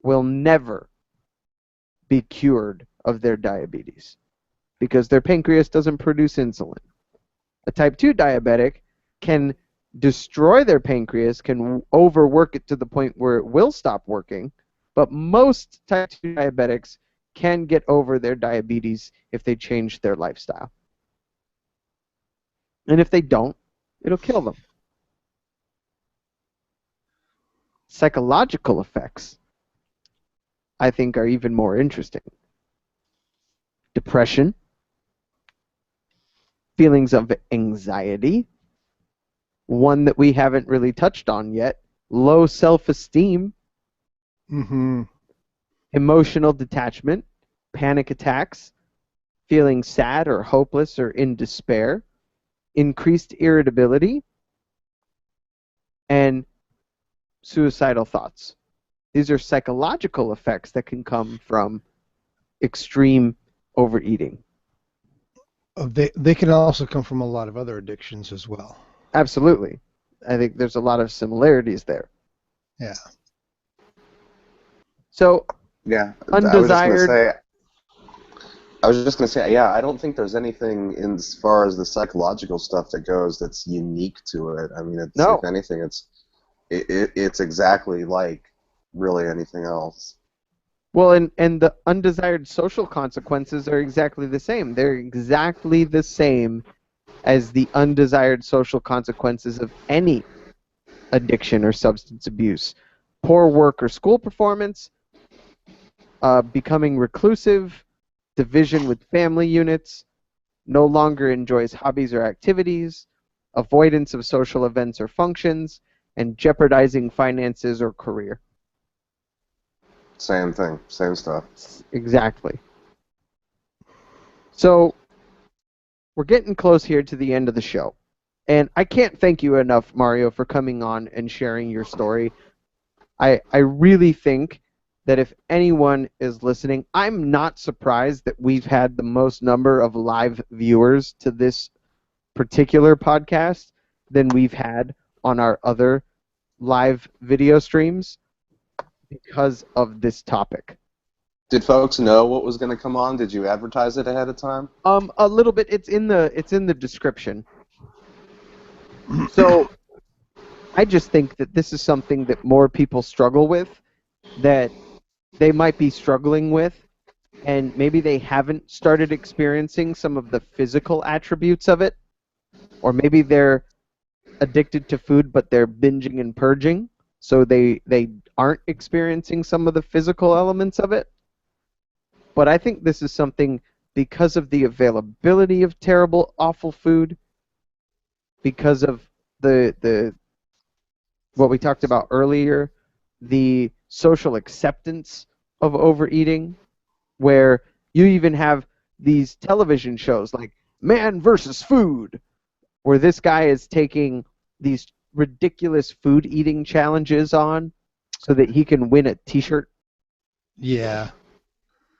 [SPEAKER 1] will never be cured of their diabetes because their pancreas doesn't produce insulin. A type 2 diabetic can destroy their pancreas, can overwork it to the point where it will stop working, but most type 2 diabetics can get over their diabetes if they change their lifestyle. And if they don't, it'll kill them. Psychological effects, I think, are even more interesting. Depression, feelings of anxiety, one that we haven't really touched on yet, low self-esteem, emotional detachment, panic attacks, feeling sad or hopeless or in despair, increased irritability, and suicidal thoughts. These are psychological effects that can come from extreme overeating.
[SPEAKER 2] They can also come from a lot of other addictions as well.
[SPEAKER 1] Absolutely. I think there's a lot of similarities there.
[SPEAKER 2] Yeah.
[SPEAKER 1] So,
[SPEAKER 3] Yeah,
[SPEAKER 1] undesired.
[SPEAKER 3] I was just gonna say, yeah, I don't think there's anything in as far as the psychological stuff that goes that's unique to it. I mean,
[SPEAKER 1] No.
[SPEAKER 3] If anything, it's exactly like really anything else.
[SPEAKER 1] Well, and the undesired social consequences are exactly the same. They're exactly the same as the undesired social consequences of any addiction or substance abuse. Poor work or school performance, becoming reclusive, division with family units, no longer enjoys hobbies or activities, avoidance of social events or functions, and jeopardizing finances or career.
[SPEAKER 3] Same thing, same stuff.
[SPEAKER 1] Exactly. So, we're getting close here to the end of the show. And I can't thank you enough, Mario, for coming on and sharing your story. I really think that if anyone is listening, I'm not surprised that we've had the most number of live viewers to this particular podcast than we've had on our other live video streams because of this topic.
[SPEAKER 3] Did folks know what was going to come on? Did you advertise it ahead of time?
[SPEAKER 1] A little bit. It's in the description. So I just think that this is something that more people struggle with, that they might be struggling with, and maybe they haven't started experiencing some of the physical attributes of it, or maybe they're addicted to food but they're binging and purging, so they aren't experiencing some of the physical elements of it. But I think this is something, because of the availability of terrible, awful food, because of the what we talked about earlier, the social acceptance of overeating, where you even have these television shows like Man versus Food, where this guy is taking these ridiculous food eating challenges on so that he can win a t-shirt.
[SPEAKER 2] Yeah.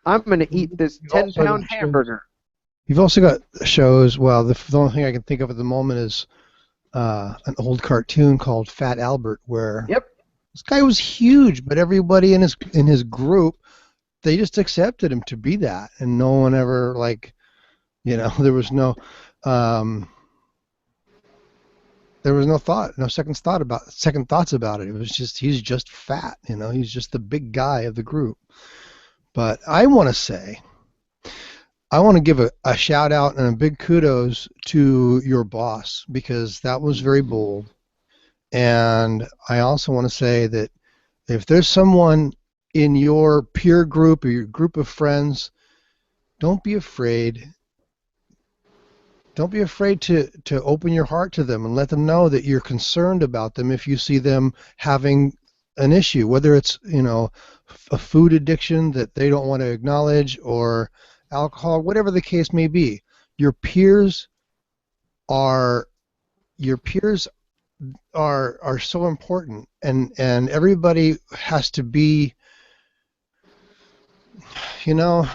[SPEAKER 1] I'm going to eat this 10-pound hamburger.
[SPEAKER 2] You've also got shows, well, the only thing I can think of at the moment is an old cartoon called Fat Albert, where this guy was huge, but everybody in his group, they just accepted him to be that, and no one ever, like, there was no thought, no second thoughts about it. It was just, he's just fat, he's just the big guy of the group. But I want to give a shout out and a big kudos to your boss, because that was very bold. And I also want to say that if there's someone in your peer group or your group of friends, don't be afraid. Don't be afraid to open your heart to them and let them know that you're concerned about them if you see them having an issue, whether it's, a food addiction that they don't want to acknowledge or alcohol, whatever the case may be. Your peers are your peers are so important, and everybody has to be, you know,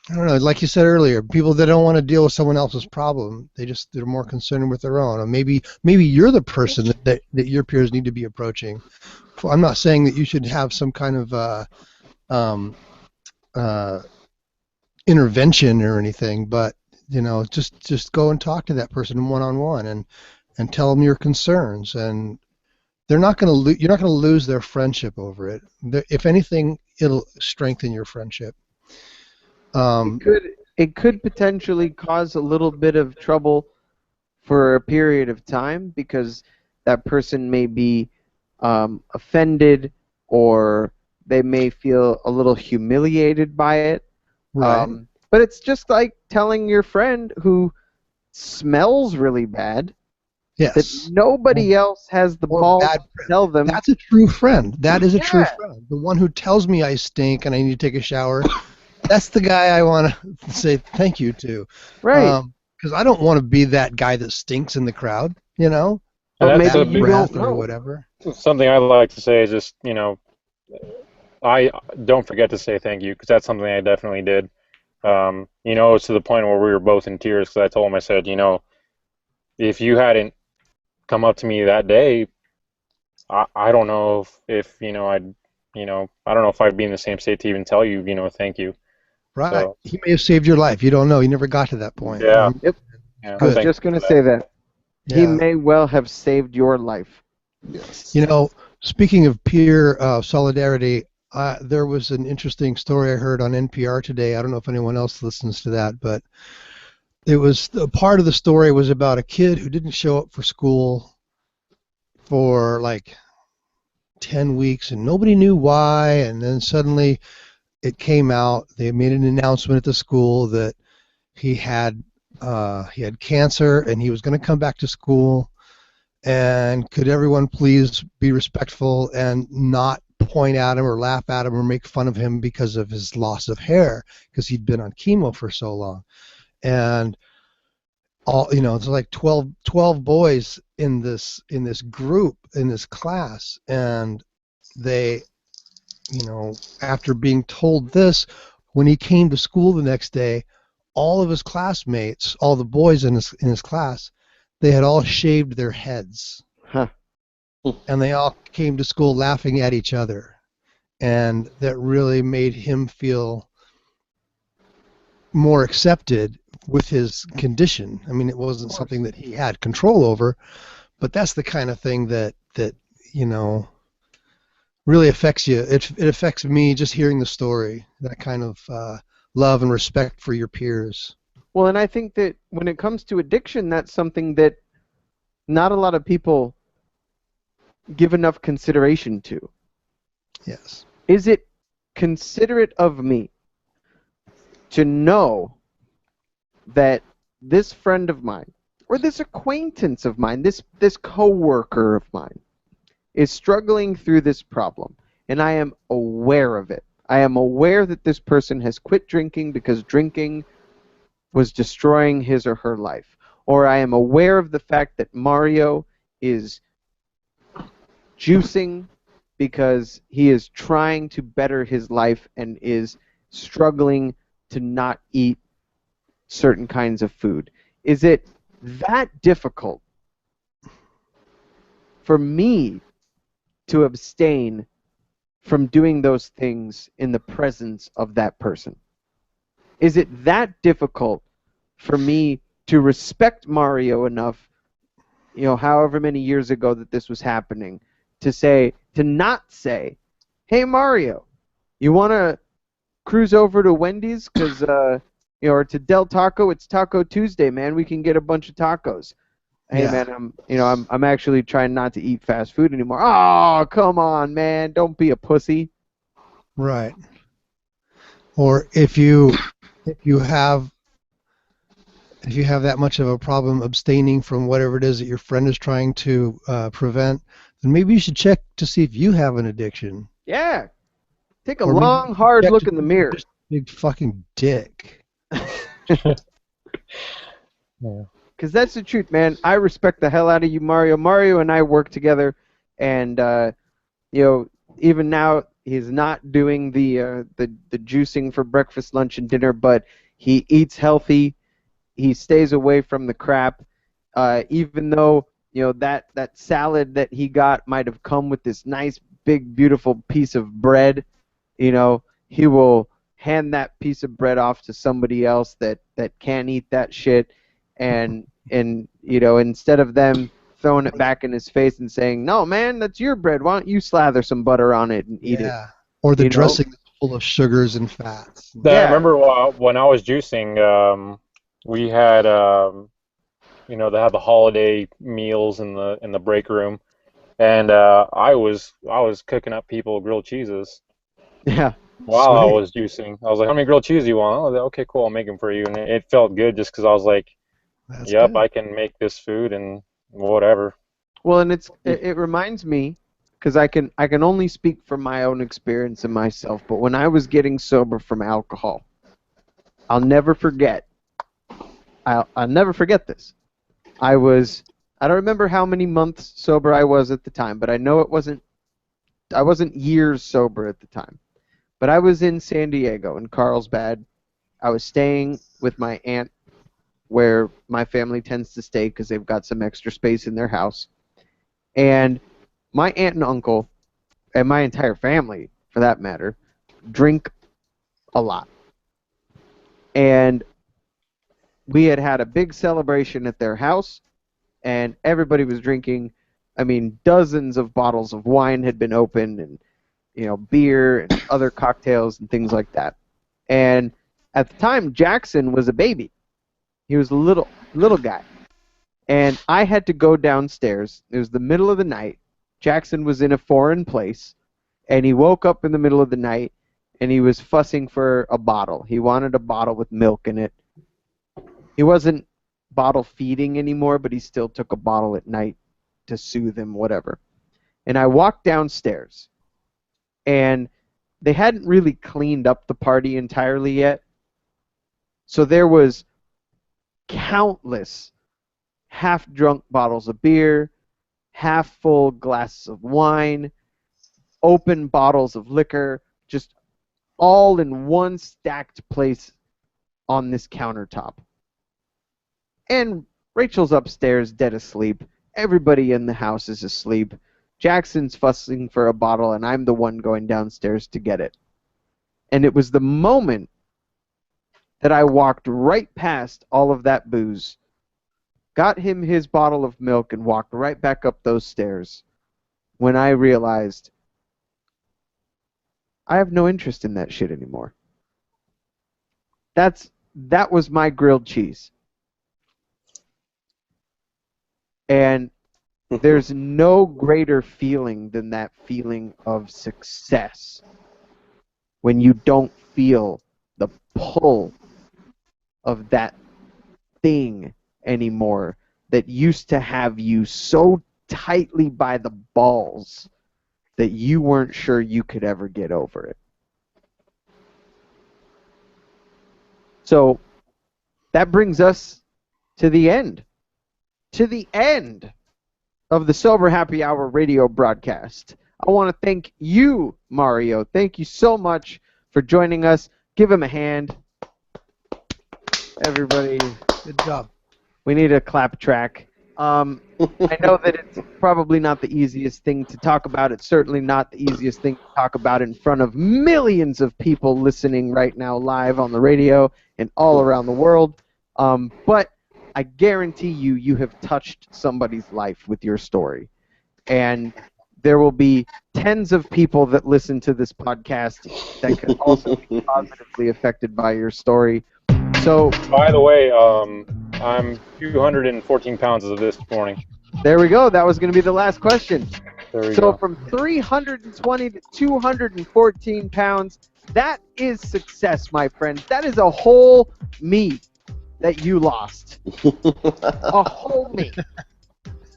[SPEAKER 2] I don't know, like you said earlier, people that don't want to deal with someone else's problem, they're more concerned with their own. Or maybe you're the person that your peers need to be approaching. I'm not saying that you should have some kind of um, uh, intervention or anything, but just go and talk to that person one on one and tell them your concerns, and they're not going to you're not going to lose their friendship over it. If anything, it'll strengthen your friendship.
[SPEAKER 1] It could potentially cause a little bit of trouble for a period of time because that person may be offended, or they may feel a little humiliated by it.
[SPEAKER 2] Right.
[SPEAKER 1] But it's just like telling your friend who smells really bad that
[SPEAKER 2] Yes.
[SPEAKER 1] nobody else has the
[SPEAKER 2] Or
[SPEAKER 1] balls
[SPEAKER 2] bad
[SPEAKER 1] to
[SPEAKER 2] friend.
[SPEAKER 1] tell them.
[SPEAKER 2] That's a true friend. That is a true
[SPEAKER 1] Yeah.
[SPEAKER 2] friend. The one who tells me I stink and I need to take a shower. That's the guy I want to say thank you to.
[SPEAKER 1] Right.
[SPEAKER 2] Because I don't want to be that guy that stinks in the crowd,
[SPEAKER 4] And
[SPEAKER 1] But
[SPEAKER 4] that's
[SPEAKER 1] maybe you
[SPEAKER 2] breath
[SPEAKER 1] don't
[SPEAKER 2] or
[SPEAKER 1] know.
[SPEAKER 2] whatever.
[SPEAKER 4] something I like to say is just, I don't forget to say thank you, because that's something I definitely did. It's to the point where we were both in tears because I told him, I said, if you hadn't come up to me that day, I don't know if I don't know if I'd be in the same state to even tell you, thank you.
[SPEAKER 2] Right.
[SPEAKER 4] So,
[SPEAKER 2] He may have saved your life. You don't know. You never got to that point.
[SPEAKER 4] yeah.
[SPEAKER 1] Yep.
[SPEAKER 4] Yeah,
[SPEAKER 1] I was
[SPEAKER 2] Good.
[SPEAKER 1] just going to
[SPEAKER 4] for
[SPEAKER 1] say that. He
[SPEAKER 2] Yeah.
[SPEAKER 1] may well have saved your life.
[SPEAKER 3] Yes.
[SPEAKER 2] Speaking of peer solidarity, there was an interesting story I heard on NPR today. I don't know if anyone else listens to that, but it was a part of the story was about a kid who didn't show up for school for like 10 weeks and nobody knew why, and then suddenly it came out. They made an announcement at the school that he had cancer and he was going to come back to school, and could everyone please be respectful and not point at him or laugh at him or make fun of him because of his loss of hair, because he'd been on chemo for so long. And it's like 12 boys in this group, in this class, and they, after being told this, when he came to school the next day, all of his classmates, all the boys in his class, they had all shaved their heads.
[SPEAKER 1] Huh.
[SPEAKER 2] And they all came to school laughing at each other. And that really made him feel more accepted with his condition. I mean, it wasn't something that he had control over, but that's the kind of thing that really affects you. It affects me just hearing the story, that kind of love and respect for your peers.
[SPEAKER 1] Well, and I think that when it comes to addiction, that's something that not a lot of people give enough consideration to.
[SPEAKER 2] Yes.
[SPEAKER 1] Is it considerate of me to know that this friend of mine, or this acquaintance of mine, this coworker of mine, is struggling through this problem, and I am aware of it? I am aware that this person has quit drinking because drinking was destroying his or her life. Or I am aware of the fact that Mario is juicing because he is trying to better his life and is struggling to not eat certain kinds of food. Is it that difficult for me to abstain from doing those things in the presence of that person? Is it that difficult for me to respect Mario enough, however many years ago that this was happening, to not say, hey Mario, you want to cruise over to Wendy's because or to Del Taco, it's Taco Tuesday, man, we can get a bunch of tacos. Hey
[SPEAKER 2] Yeah.
[SPEAKER 1] man, I'm actually trying not to eat fast food anymore. Oh, come on, man. Don't be a pussy.
[SPEAKER 2] Right. Or if you have that much of a problem abstaining from whatever it is that your friend is trying to prevent, then maybe you should check to see if you have an addiction.
[SPEAKER 1] Yeah. Take a
[SPEAKER 2] Or maybe you
[SPEAKER 1] long,
[SPEAKER 2] should
[SPEAKER 1] hard
[SPEAKER 2] check
[SPEAKER 1] look
[SPEAKER 2] to
[SPEAKER 1] in the
[SPEAKER 2] see if you're
[SPEAKER 1] mirror.
[SPEAKER 2] just a big fucking dick.
[SPEAKER 4] Yeah.
[SPEAKER 1] Because that's the truth, man. I respect the hell out of you, Mario. Mario and I work together, and even now he's not doing the juicing for breakfast, lunch, and dinner, but he eats healthy. He stays away from the crap. Even though that salad that he got might have come with this nice, big, beautiful piece of bread, he will hand that piece of bread off to somebody else that can't eat that shit, and instead of them throwing it back in his face and saying, "No, man, that's your bread. Why don't you slather some butter on it and eat it?"
[SPEAKER 2] Yeah. Or the
[SPEAKER 1] You know?
[SPEAKER 2] dressing that's full of sugars and fats.
[SPEAKER 4] I
[SPEAKER 1] Yeah,
[SPEAKER 4] remember when I was juicing, we had they have the holiday meals in the break room, and I was cooking up people grilled cheeses
[SPEAKER 1] yeah.
[SPEAKER 4] while I
[SPEAKER 2] Sweet.
[SPEAKER 4] was juicing. I was like, "How many grilled cheese do you want?" Oh, okay, cool, I'll make them for you. And it felt good just because I was like,
[SPEAKER 2] That's
[SPEAKER 4] "Yep,
[SPEAKER 2] good.
[SPEAKER 4] I can make this food and whatever."
[SPEAKER 1] Well, and it reminds me, because I can only speak from my own experience and myself. But when I was getting sober from alcohol, I'll never forget. I'll never forget this. I don't remember how many months sober I was at the time, but I know I wasn't years sober at the time. But I was in San Diego in Carlsbad. I was staying with my aunt where my family tends to stay because they've got some extra space in their house. And my aunt and uncle, and my entire family for that matter, drink a lot. And we had a big celebration at their house, and everybody was drinking. I mean, dozens of bottles of wine had been opened, and beer and other cocktails and things like that. And at the time, Jackson was a baby. He was a little guy, and I had to go downstairs. It was the middle of the night. Jackson was in a foreign place, and he woke up in the middle of the night, and he was fussing for a bottle. He wanted a bottle with milk in it. He wasn't bottle feeding anymore, but he still took a bottle at night to soothe him, whatever. And I walked downstairs, and they hadn't really cleaned up the party entirely yet. So there was countless half-drunk bottles of beer, half-full glasses of wine, open bottles of liquor, just all in one stacked place on this countertop. And Rachel's upstairs dead asleep. Everybody in the house is asleep. Jackson's fussing for a bottle, and I'm the one going downstairs to get it. And it was the moment that I walked right past all of that booze, got him his bottle of milk, and walked right back up those stairs when I realized I have no interest in that shit anymore. That was my grilled cheese. And there's no greater feeling than that feeling of success when you don't feel the pull of that thing anymore that used to have you so tightly by the balls that you weren't sure you could ever get over it. So that brings us to the end. To the end of the Sober Happy Hour radio broadcast. I want to thank you, Mario. Thank you so much for joining us. Give him a hand. Everybody,
[SPEAKER 2] Good job.
[SPEAKER 1] we need a clap track. I know that it's probably not the easiest thing to talk about. It's certainly not the easiest thing to talk about in front of millions of people listening right now live on the radio and all around the world. But I guarantee you have touched somebody's life with your story. And there will be tens of people that listen to this podcast that could also be positively affected by your story. So,
[SPEAKER 4] By the way, I'm 214 pounds as of this morning.
[SPEAKER 1] There we go. That was going to be the last question.
[SPEAKER 4] There we
[SPEAKER 1] So
[SPEAKER 4] go.
[SPEAKER 1] from 320 to 214 pounds, that is success, my friends. That is a whole me that you lost. A whole me.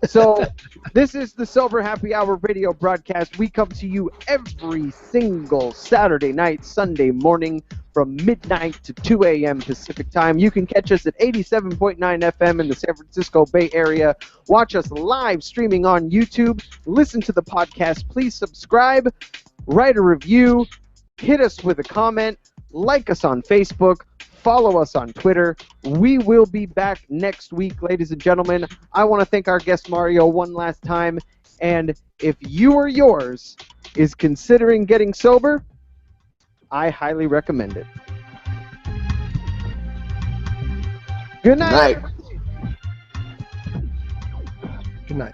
[SPEAKER 1] So this is the Sober Happy Hour radio broadcast. We come to you every single Saturday night, Sunday morning from midnight to 2 a.m. Pacific time. You can catch us at 87.9 FM in the San Francisco Bay Area. Watch us live streaming on YouTube. Listen to the podcast. Please subscribe, write a review, hit us with a comment, like us on Facebook, follow us on Twitter. We will be back next week, ladies and gentlemen. I want to thank our guest Mario one last time. And if you or yours is considering getting sober, I highly recommend it. Good night.
[SPEAKER 3] Night.
[SPEAKER 2] Good night.